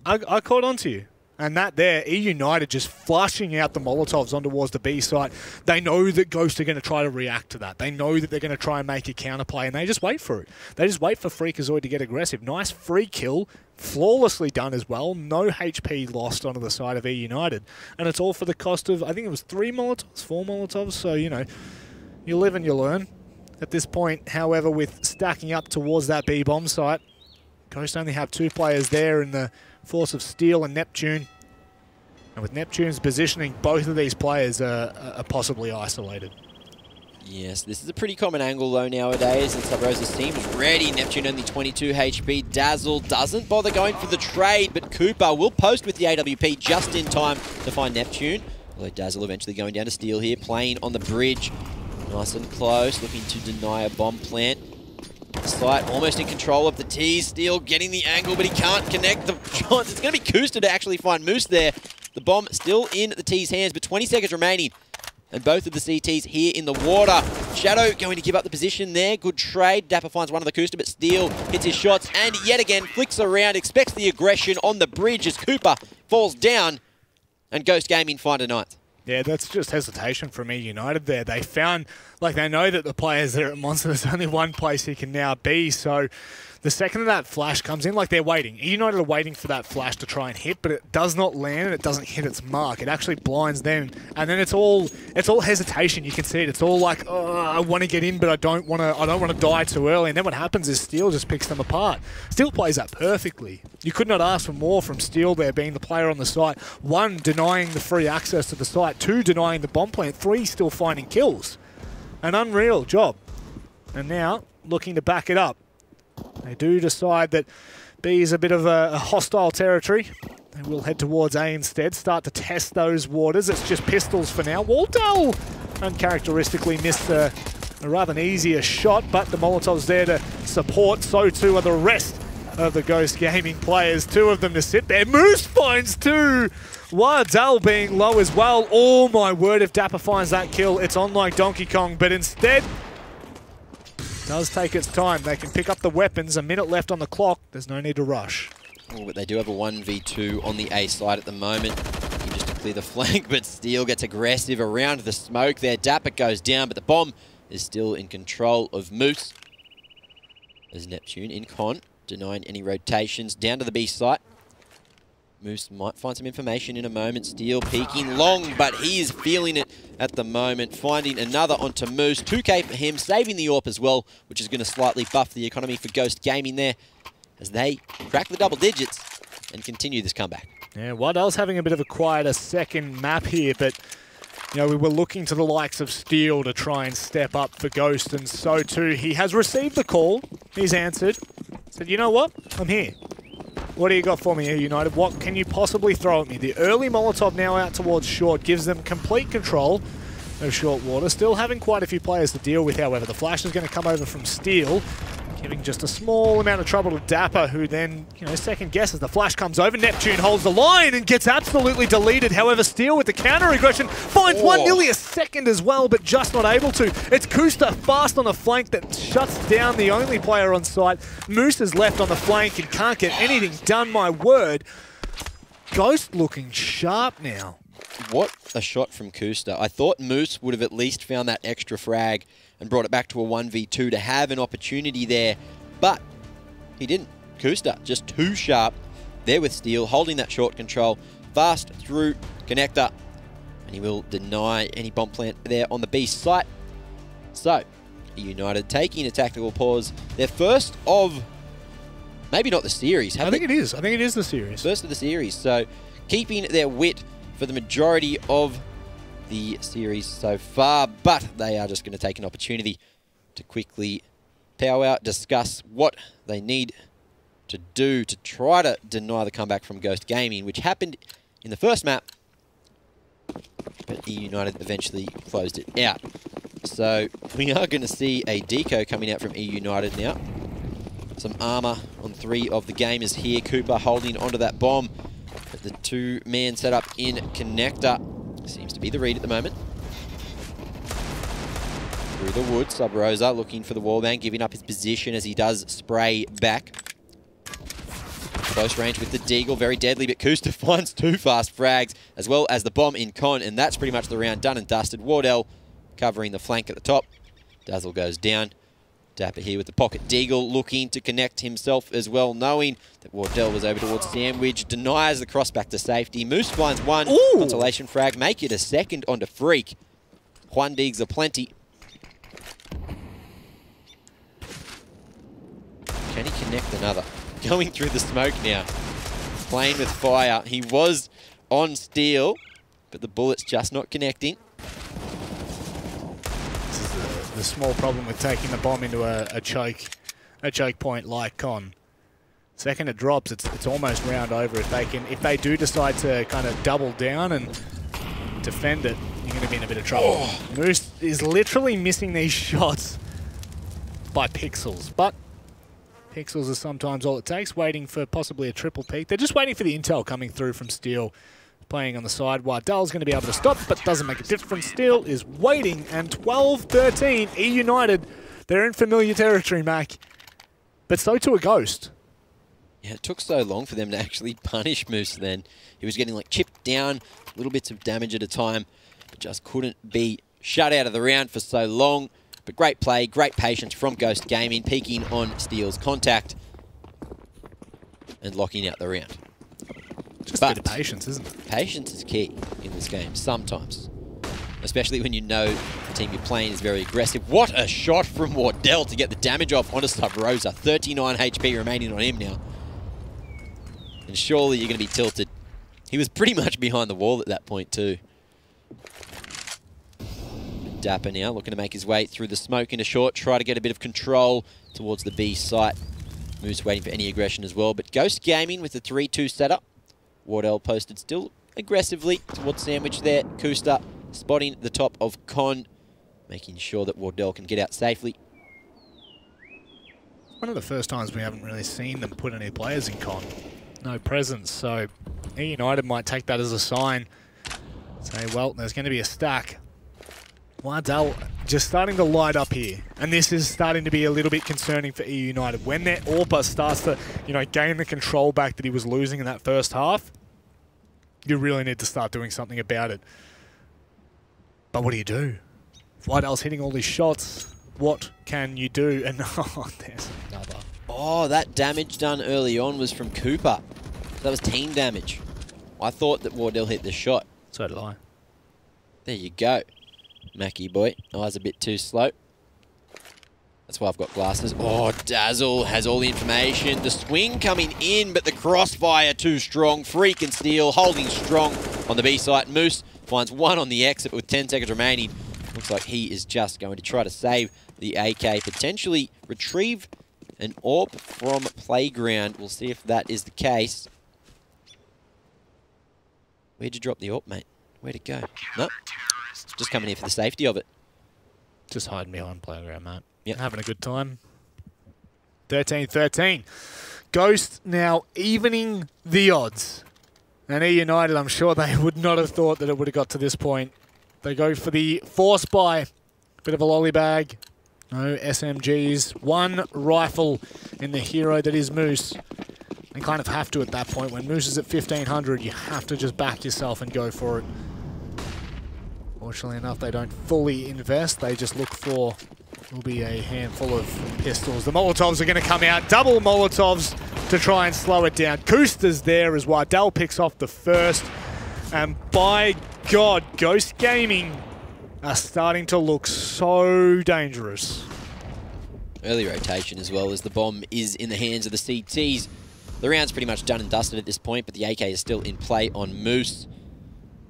I caught on to you." And that there, eUnited just flushing out the Molotovs on towards the B site. They know that Ghost are going to try to react to that. They know that they're going to try and make a counterplay, and they just wait for it. They just wait for Freakazoid to get aggressive. Nice free kill, flawlessly done as well. No HP lost onto the side of eUnited. And it's all for the cost of, I think it was 4 Molotovs. So, you know, you live and you learn. At this point, however, with stacking up towards that B bomb site, Ghost only have 2 players there in the force of Steel and Neptune. And with Neptune's positioning, both of these players are possibly isolated. Yes, this is a pretty common angle though nowadays, and Sub Rosa's team is ready. Neptune only 22 HP. Dazzle doesn't bother going for the trade, but Cooper will post with the AWP just in time to find Neptune. Although Dazzle eventually going down to Steel here, playing on the bridge. Nice and close, looking to deny a bomb plant. Slight almost in control of the T's. Steel getting the angle, but he can't connect the shots. It's going to be Kusta to actually find Moose there. The bomb still in the T's hands, but 20 seconds remaining. And both of the CTs here in the water. Shadow going to give up the position there. Good trade. Dapper finds one of the Kusta, but Steel hits his shots. And yet again, flicks around, expects the aggression on the bridge as Cooper falls down. And Ghost Gaming find a ninth. Yeah, that's just hesitation from eUnited there. They found, like, they know that the players there at Monster, there's only one place he can now be, so the second that flash comes in, like, they're waiting. eUnited are waiting for that flash to try and hit, but it does not land and it doesn't hit its mark. It actually blinds them, and then it's all hesitation. You can see it. It's all like, oh, I want to get in, but I don't want to die too early. And then what happens is Steel just picks them apart. Steel plays that perfectly. You could not ask for more from Steel there, being the player on the site. 1, denying the free access to the site. 2, denying the bomb plant. 3, still finding kills. An unreal job. And now, looking to back it up. They do decide that B is a bit of a hostile territory. They will head towards A instead, start to test those waters. It's just pistols for now. Waldell uncharacteristically missed a rather easier shot, but the Molotov's there to support. So too are the rest of the Ghost Gaming players. 2 of them to sit there. Moose finds 2. Wardell being low as well. Oh my word, if Dapper finds that kill, it's on like Donkey Kong, but instead, does take its time. They can pick up the weapons. A minute left on the clock. There's no need to rush. Oh, but they do have a 1v2 on the A side at the moment. Just to clear the flank, but Steel gets aggressive around the smoke there. Dapper goes down, but the bomb is still in control of Moose. There's Neptune in con, denying any rotations down to the B site. Moose might find some information in a moment. Steel peeking long, but he is feeling it at the moment. Finding another onto Moose. 2k for him, saving the AWP as well, which is going to slightly buff the economy for Ghost Gaming there as they crack the double digits and continue this comeback. Yeah, Waddell's having a bit of a quieter second map here, but you know, we were looking to the likes of Steel to try and step up for Ghost, and so too he has received the call. He's answered. Said, you know what? I'm here. What do you got for me here, United? What can you possibly throw at me? The early Molotov now out towards short gives them complete control of short water. Still having quite a few players to deal with, however. The flash is going to come over from Steel, giving just a small amount of trouble to Dapper, who then, you know, second guesses. The flash comes over. Neptune holds the line and gets absolutely deleted. However, Steel with the counter aggression finds one, nearly a second as well, but just not able to. It's Kusta fast on the flank that shuts down the only player on site. Moose is left on the flank and can't get anything done, my word. Ghost looking sharp now. What a shot from Kusta. I thought Moose would have at least found that extra frag and brought it back to a 1v2 to have an opportunity there, but he didn't. Kusta just too sharp there with Steel, holding that short control, fast through connector, and he will deny any bomb plant there on the B site. So, eUnited taking a tactical pause, their first of, maybe not the series. I think it is. I think it is the series. First of the series, so keeping their wit for the majority of the series so far, but they are just going to take an opportunity to quickly powwow, discuss what they need to do to try to deny the comeback from Ghost Gaming, which happened in the first map, but eUnited eventually closed it out. So we are going to see a deco coming out from eUnited now. Some armor on 3 of the gamers here. Cooper holding onto that bomb. But the 2-man setup in connector seems to be the read at the moment. Through the woods, Sub Rosa looking for the wallbang, giving up his position as he does spray back. Close range with the Deagle, very deadly, but Kusta finds 2 fast frags, as well as the bomb in con, and that's pretty much the round done and dusted. Wardell covering the flank at the top. Dazzle goes down. Dapper here with the pocket Deagle, looking to connect himself as well, knowing that Wardell was over towards Sandwich. Denies the cross back to safety. Moose finds 1 consolation frag, make it a second onto Freak. Juan Deegs are plenty. Can he connect another? Going through the smoke now. Playing with fire. He was on steel, but the bullet's just not connecting. This is the small problem with taking the bomb into a choke point like con. Second it drops, it's almost round over. If they do decide to kind of double down and defend it, you're going to be in a bit of trouble. Oh. Moose is literally missing these shots by pixels, but pixels is sometimes all it takes, waiting for possibly a triple peak. They're just waiting for the intel coming through from Steel, playing on the side. Wardell's going to be able to stop, but doesn't make a difference. Steel is waiting, and 12-13, eUnited, they're in familiar territory, Mac. But so too a Ghost. Yeah, it took so long for them to actually punish Moose then. He was getting like chipped down, little bits of damage at a time, but just couldn't be shut out of the round for so long. But great play, great patience from Ghost Gaming, peeking on Steel's contact and locking out the round. Just a bit of patience, isn't it? Patience is key in this game, sometimes. Especially when you know the team you're playing is very aggressive. What a shot from Wardell to get the damage off onto Sub Rosa. 39 HP remaining on him now. And surely you're going to be tilted. He was pretty much behind the wall at that point too. Dapper now looking to make his way through the smoke into short, try to get a bit of control towards the B site. Moose waiting for any aggression as well, but Ghost Gaming with the 3-2 setup. Wardell posted still aggressively towards Sandwich there. Kusta spotting the top of Con, making sure that Wardell can get out safely. One of the first times we haven't really seen them put any players in Con. No presence, so eUnited might take that as a sign. Say, well, there's going to be a stack. Wardell just starting to light up here, and this is starting to be a little bit concerning for eUnited. When their AWPA starts to, gain the control back that he was losing in that first half, you really need to start doing something about it. But what do you do? If Wardell's hitting all these shots, what can you do? And there's another. Oh, that damage done early on was from Cooper. That was team damage. I thought that Wardell hit the shot. So did I. There you go. Mackie boy, eyes a bit too slow. That's why I've got glasses. Oh, Dazzle has all the information. The swing coming in, but the crossfire too strong. Freak and Steel holding strong on the B site. Moose finds 1 on the exit with 10 seconds remaining. Looks like he is just going to try to save the AK, potentially retrieve an AWP from Playground. We'll see if that is the case. Where'd you drop the AWP, mate? Where'd it go? Nope. Just coming here for the safety of it. Just hiding behind Playground, mate. Yep. Having a good time. 13-13. Ghost now evening the odds. And eUnited, I'm sure they would not have thought that it would have got to this point. They go for the force buy. Bit of a lolly bag. No SMGs. 1 rifle in the hero that is Moose. They kind of have to at that point. When Moose is at 1500, you have to just back yourself and go for it. Fortunately enough, they don't fully invest. They just look for, will be a handful of pistols. The Molotovs are going to come out. Double Molotovs to try and slow it down. Kusta's there as Wardell picks off the first. And by God, Ghost Gaming are starting to look so dangerous. Early rotation as well, as the bomb is in the hands of the CTs. The round's pretty much done and dusted at this point, but the AK is still in play on Moose.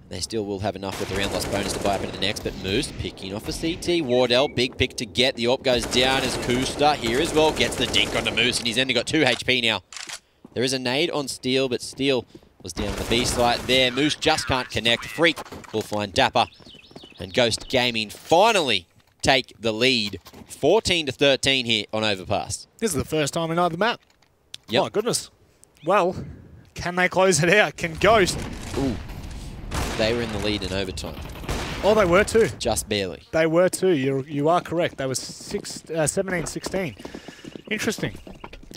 They still will have enough with the round loss bonus to buy up into the next, but Moose picking off a CT. Wardell, big pick to get. The AWP goes down as Kusta here as well gets the dink on the Moose, and he's only got 2 HP now. There is a nade on Steel, but Steel was down on the B site there. Moose just can't connect. Freak will find Dapper, and Ghost Gaming finally take the lead. 14-13 here on Overpass. This is the first time in either map. Yep. My goodness. Well, can they close it out? Can Ghost? Ooh. They were in the lead in overtime. Oh, they were too. Just barely. They were too. You are correct. They were 17-16. Interesting.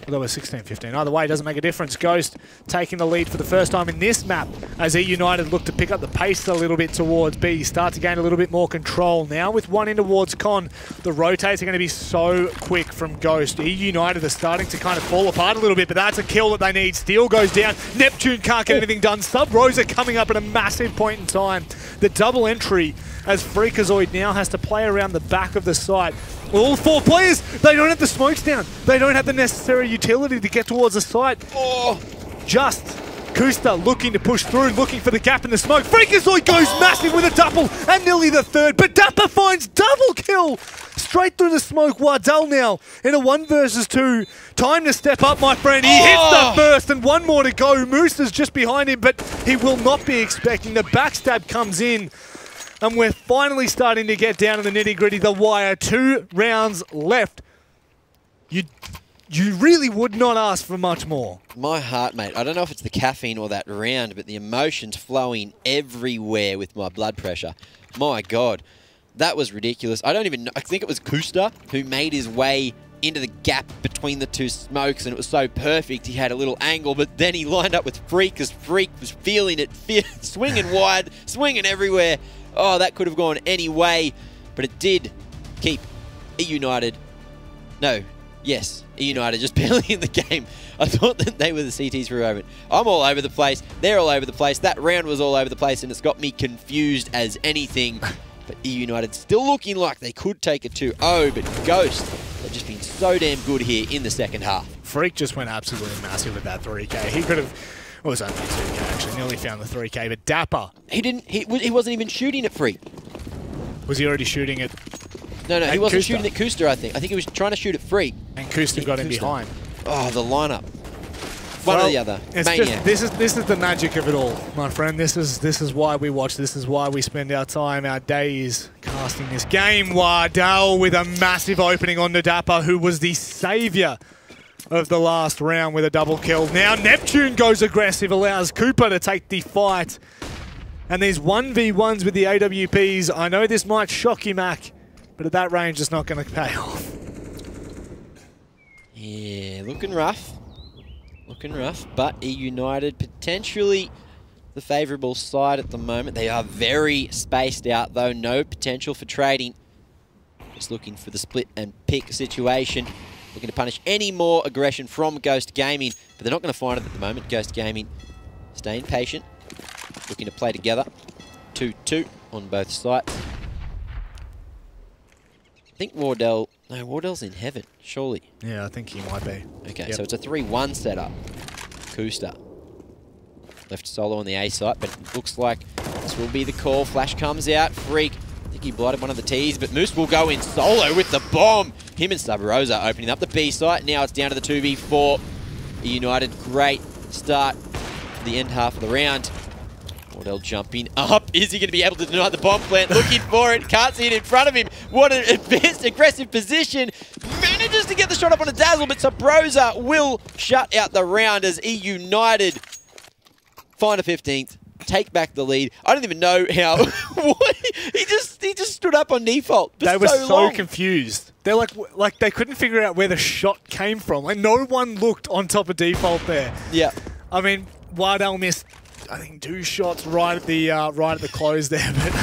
Although we're 16-15. Either way, it doesn't make a difference. Ghost taking the lead for the first time in this map as eUnited look to pick up the pace a little bit towards B. Start to gain a little bit more control. Now with one in towards Con, the rotates are going to be so quick from Ghost. eUnited are starting to kind of fall apart a little bit, but that's a kill that they need. Steel goes down. Neptune can't get anything done. Sub-Rosa coming up at a massive point in time. The double entry as Freakazoid now has to play around the back of the site. All 4 players, they don't have the smokes down. They don't have the necessary utility to get towards the site. Oh, just Kusta looking to push through, looking for the gap in the smoke. Freakazoid goes massive with a double and nearly the third, but Dapper finds double kill. Straight through the smoke. Wardell now in a 1 versus 2. Time to step up, my friend. He hits the first and one more to go. Moose is just behind him, but he will not be expecting. The backstab comes in. And we're finally starting to get down to the nitty-gritty, the wire. 2 rounds left. You really would not ask for much more. My heart, mate. I don't know if it's the caffeine or that round, but the emotions flowing everywhere with my blood pressure. My God, that was ridiculous. I don't even know. I think it was Kusta who made his way into the gap between the 2 smokes, and it was so perfect. He had a little angle, but then he lined up with Freak because Freak was feeling it, swinging wide, swinging everywhere. Oh, that could have gone any way, but it did keep eUnited. No, yes, eUnited just barely in the game. I thought that they were the CTs for a moment. I'm all over the place. They're all over the place. That round was all over the place, and it's got me confused as anything. But eUnited still looking like they could take a 2-0, but Ghost have just been so damn good here in the second half. Freak just went absolutely massive with that 3K. He could have... Well, it was only 2K, actually. Nearly found the 3K, but Dapper... He wasn't even shooting at Freak. Was he already shooting at... No, he wasn't shooting at Kusta, I think. I think he was trying to shoot at Freak. And Kusta got him behind. Oh, the lineup. One or the other. This is the magic of it all, my friend. This is why we watch. This is why we spend our time, our days casting this game. Wardell with a massive opening on Dapper, who was the saviour of the last round with a double kill. Now Neptune goes aggressive, allows Cooper to take the fight. And these 1v1s with the AWPs, I know this might shock you, Mac, but at that range it's not going to pay off. Yeah, looking rough. Looking rough, but eUnited potentially the favourable side at the moment. They are very spaced out though, no potential for trading. Just looking for the split and pick situation. Looking to punish any more aggression from Ghost Gaming, but they're not going to find it at the moment. Ghost Gaming staying patient, looking to play together. 2-2 on both sides. I think Wardell's in heaven, surely. Yeah, I think he might be. Okay, so it's a 3-1 setup. Kusta left solo on the A site, but it looks like this will be the call. Flash comes out, Freak. I think he blighted one of the T's, but Moose will go in solo with the bomb. Him and Sub-Rosa opening up the B site. Now it's down to the 2v4. eUnited, great start to the end half of the round. Wardell jumping up. Is he going to be able to deny the bomb plant? Looking for it. Can't see it in front of him. What an advanced, aggressive position. Manages to get the shot up on a dazzle, but Sub-Rosa will shut out the round as eUnited find a 15th. Take back the lead. I don't even know how. he just stood up on default. They were so confused. They're like they couldn't figure out where the shot came from. Like no one looked on top of default there. Yeah. I mean, Wardell missed, I think, 2 shots right at the close there, but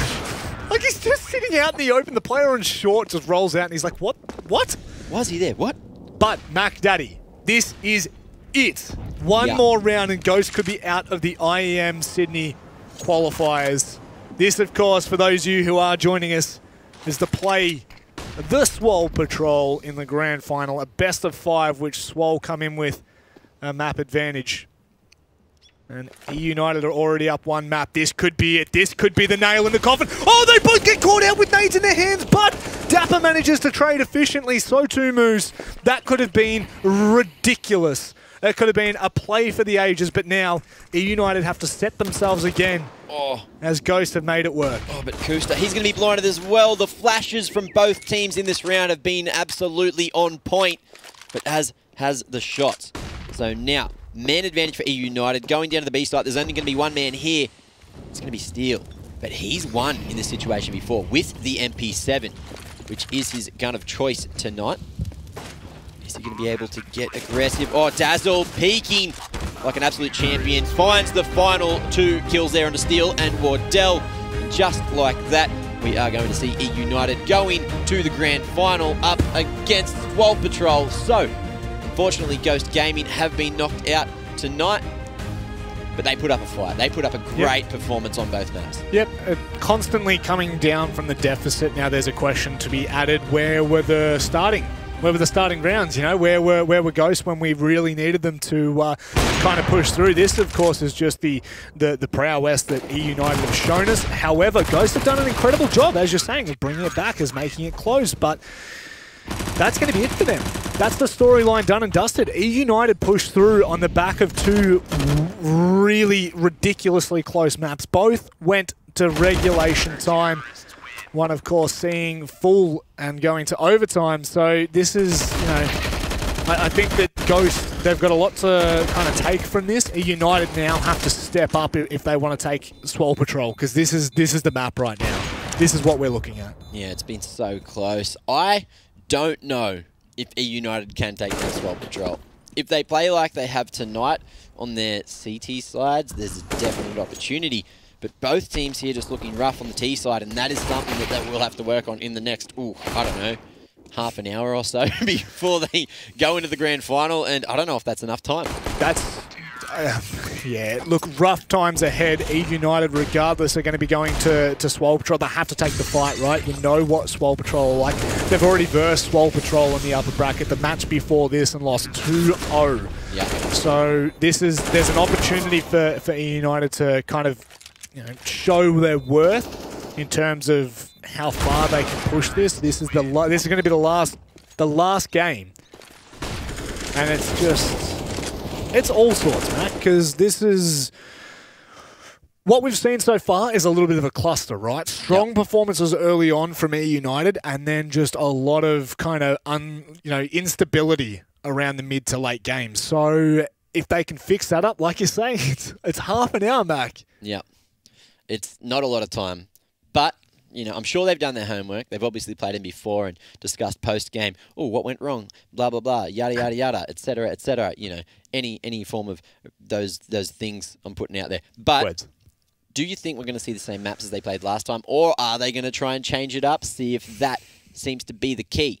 like he's just sitting out in the open. The player on short just rolls out and he's like, what? What? Was he there? What? But Mac Daddy, this is it. One more round and Ghost could be out of the IEM Sydney qualifiers. This, of course, for those of you who are joining us, is the play the Swole Patrol in the grand final. A best of 5, which Swole come in with a map advantage. And eUnited are already up 1 map. This could be it. This could be the nail in the coffin. Oh, they both get caught out with nades in their hands, but Dapper manages to trade efficiently. So too Moose. That could have been ridiculous. That could have been a play for the ages, but now eUnited have to set themselves again as Ghost have made it work. Oh, but Kusta, he's going to be blinded as well. The flashes from both teams in this round have been absolutely on point, but as has the shots. So now, man advantage for eUnited. Going down to the B site, there's only going to be 1 man here. It's going to be Steel, but he's won in this situation before with the MP7, which is his gun of choice tonight. Is he you're going to be able to get aggressive. Oh, Dazzle peeking like an absolute champion. Finds the final 2 kills there on the steal, and Wardell, just like that, we are going to see eUnited going to the grand final up against Swole Patrol. So, unfortunately, Ghost Gaming have been knocked out tonight, but they put up a fight. They put up a great performance on both maps. Yep, constantly coming down from the deficit. Now there's a question to be added. Where were the starting rounds? You know, where were Ghosts when we really needed them to kind of push through? This, of course, is just the prowess that eUnited have shown us. However, Ghosts have done an incredible job, as you're saying, of bringing it back, as making it close. But that's going to be it for them. That's the storyline done and dusted. eUnited pushed through on the back of 2 really ridiculously close maps. Both went to regulation time. One, of course, seeing full and going to overtime. So this is, you know, I think that Ghost, they've got a lot to kind of take from this. eUnited now have to step up if they want to take Swole Patrol, because this is the map right now. This is what we're looking at. Yeah, it's been so close. I don't know if eUnited can take down Swole Patrol. If they play like they have tonight on their CT sides, there's a definite opportunity. But both teams here just looking rough on the T side, and that is something that they will have to work on in the next, I don't know, half an hour or so before they go into the grand final, and I don't know if that's enough time. Yeah, look, rough times ahead. eUnited, regardless, are going to be going to Swole Patrol. They have to take the fight, right? You know what Swole Patrol are like. They've already versed Swole Patrol in the upper bracket the match before this and lost 2-0. Yeah. So there's an opportunity for eUnited to kind of, you know, show their worth in terms of how far they can push this. This is going to be the last game, and it's just. It's all sorts, Matt, because this is... What we've seen so far is a little bit of a cluster, right? Strong performances early on from eUnited, and then just a lot of kind of instability around the mid to late games. So if they can fix that up, like you're saying, it's half an hour, Mac. Yeah. It's not a lot of time, but... You know, I'm sure they've done their homework. They've obviously played him before and discussed post-game. Oh, what went wrong? Blah, blah, blah, yada, yada, yada, et cetera, et cetera. You know, any form of those things I'm putting out there. But do you think we're going to see the same maps as they played last time? Or are they going to try and change it up, see if that seems to be the key?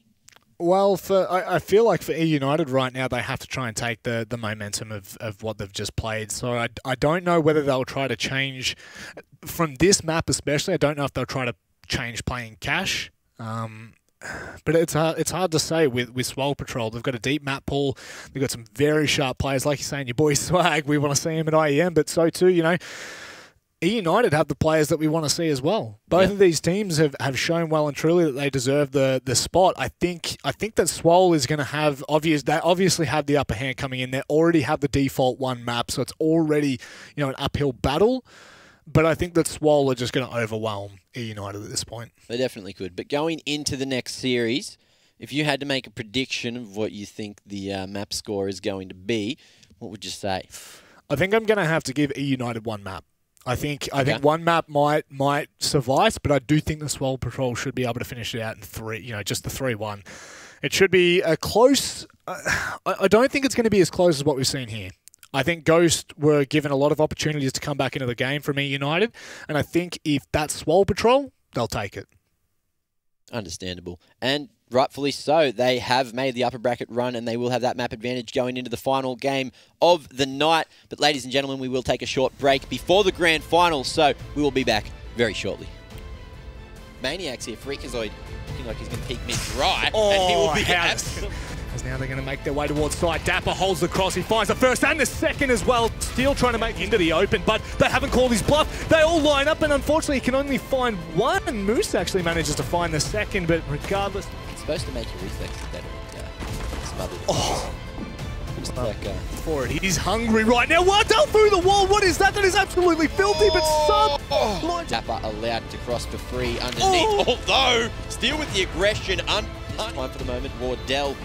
Well, I feel like for eUnited right now, they have to try and take the momentum of what they've just played. So I don't know whether they'll try to change, from this map especially, I don't know if they'll try to change playing cash. But it's hard to say with Swole Patrol. They've got a deep map pool. They've got some very sharp players. Like you're saying, your boy Swag, we want to see him at IEM, but so too, you know, eUnited have the players that we want to see as well. Both of these teams have shown well and truly that they deserve the spot. I think that Swole is going to have they obviously have the upper hand coming in. They already have the default 1 map, so it's already, you know, an uphill battle. But I think that Swole are just going to overwhelm eUnited at this point. They definitely could. But going into the next series, if you had to make a prediction of what you think the map score is going to be, what would you say? I think I'm going to have to give eUnited 1 map. I think 1 map might suffice, but I do think the Swole Patrol should be able to finish it out in 3. You know, just the 3-1. It should be a close. I don't think it's going to be as close as what we've seen here. I think Ghost were given a lot of opportunities to come back into the game from eUnited, and I think if that's Swole Patrol, they'll take it. Understandable. And rightfully so. They have made the upper bracket run, and they will have that map advantage going into the final game of the night. But ladies and gentlemen, we will take a short break before the grand final, so we will be back very shortly. Maniacs here, Freakazoid, looking like he's going to peek mid-dry, and he will be absolutely... As now they're going to make their way towards side. Dapper holds the cross. He finds the first and the second as well. Steel trying to make into the open, but they haven't called his bluff. They all line up, and unfortunately, he can only find 1. Moose actually manages to find the second, but regardless... It's supposed to make your reflexes better. Yeah. Smothered. Oh. Just like, for it. He's hungry right now. Wardell through the wall. What is that? That is absolutely filthy, but sub... Dapper allowed to cross for free underneath. Although, Steel with the aggression. Time for the moment. Wardell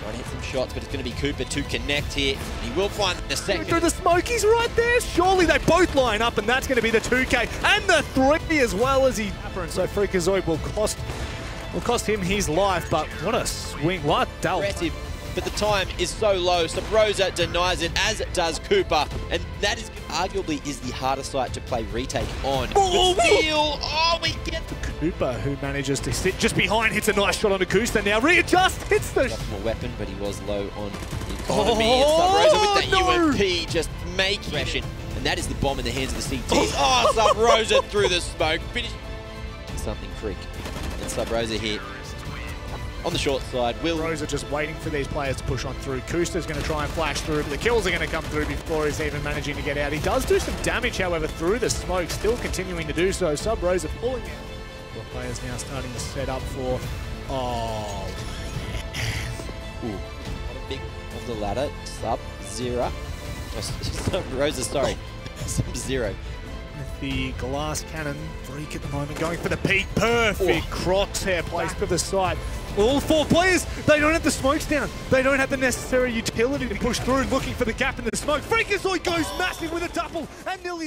trying to hit some shots, but it's going to be Cooper to connect here. He will find the second. Through the smokies right there. Surely they both line up, and that's going to be the 2K and the 3 as well as he... And so Freakazoid will cost him his life, but what a swing. What? Aggressive but the time is so low. Sabrosa denies it, as does Cooper, and that is arguably is the harder site to play retake on. Oh, but still, we get Cooper, who manages to sit just behind, hits a nice shot on Acosta. Now readjust, hits the more weapon, but he was low on the economy. Sabrosa with that UMP just making it, and that is the bomb in the hands of the CTs. Sabrosa through the smoke, finish something creek, and Sabrosa here. On the short side, Rosa just waiting for these players to push on through. Kusta's going to try and flash through, but the kills are going to come through before he's even managing to get out. He does do some damage, however, through the smoke, still continuing to do so. Sub Rosa pulling out. The players now starting to set up for... Oh, man. Not a big of the ladder. Sub-Zero. Sub-Rosa, sorry. Sub-Zero. The glass cannon freak at the moment, going for the peak. Perfect crosshair placed for the side. All four players, they don't have the smokes down. They don't have the necessary utility to push through, looking for the gap in the smoke. Freakazoid goes massive with a double and nearly the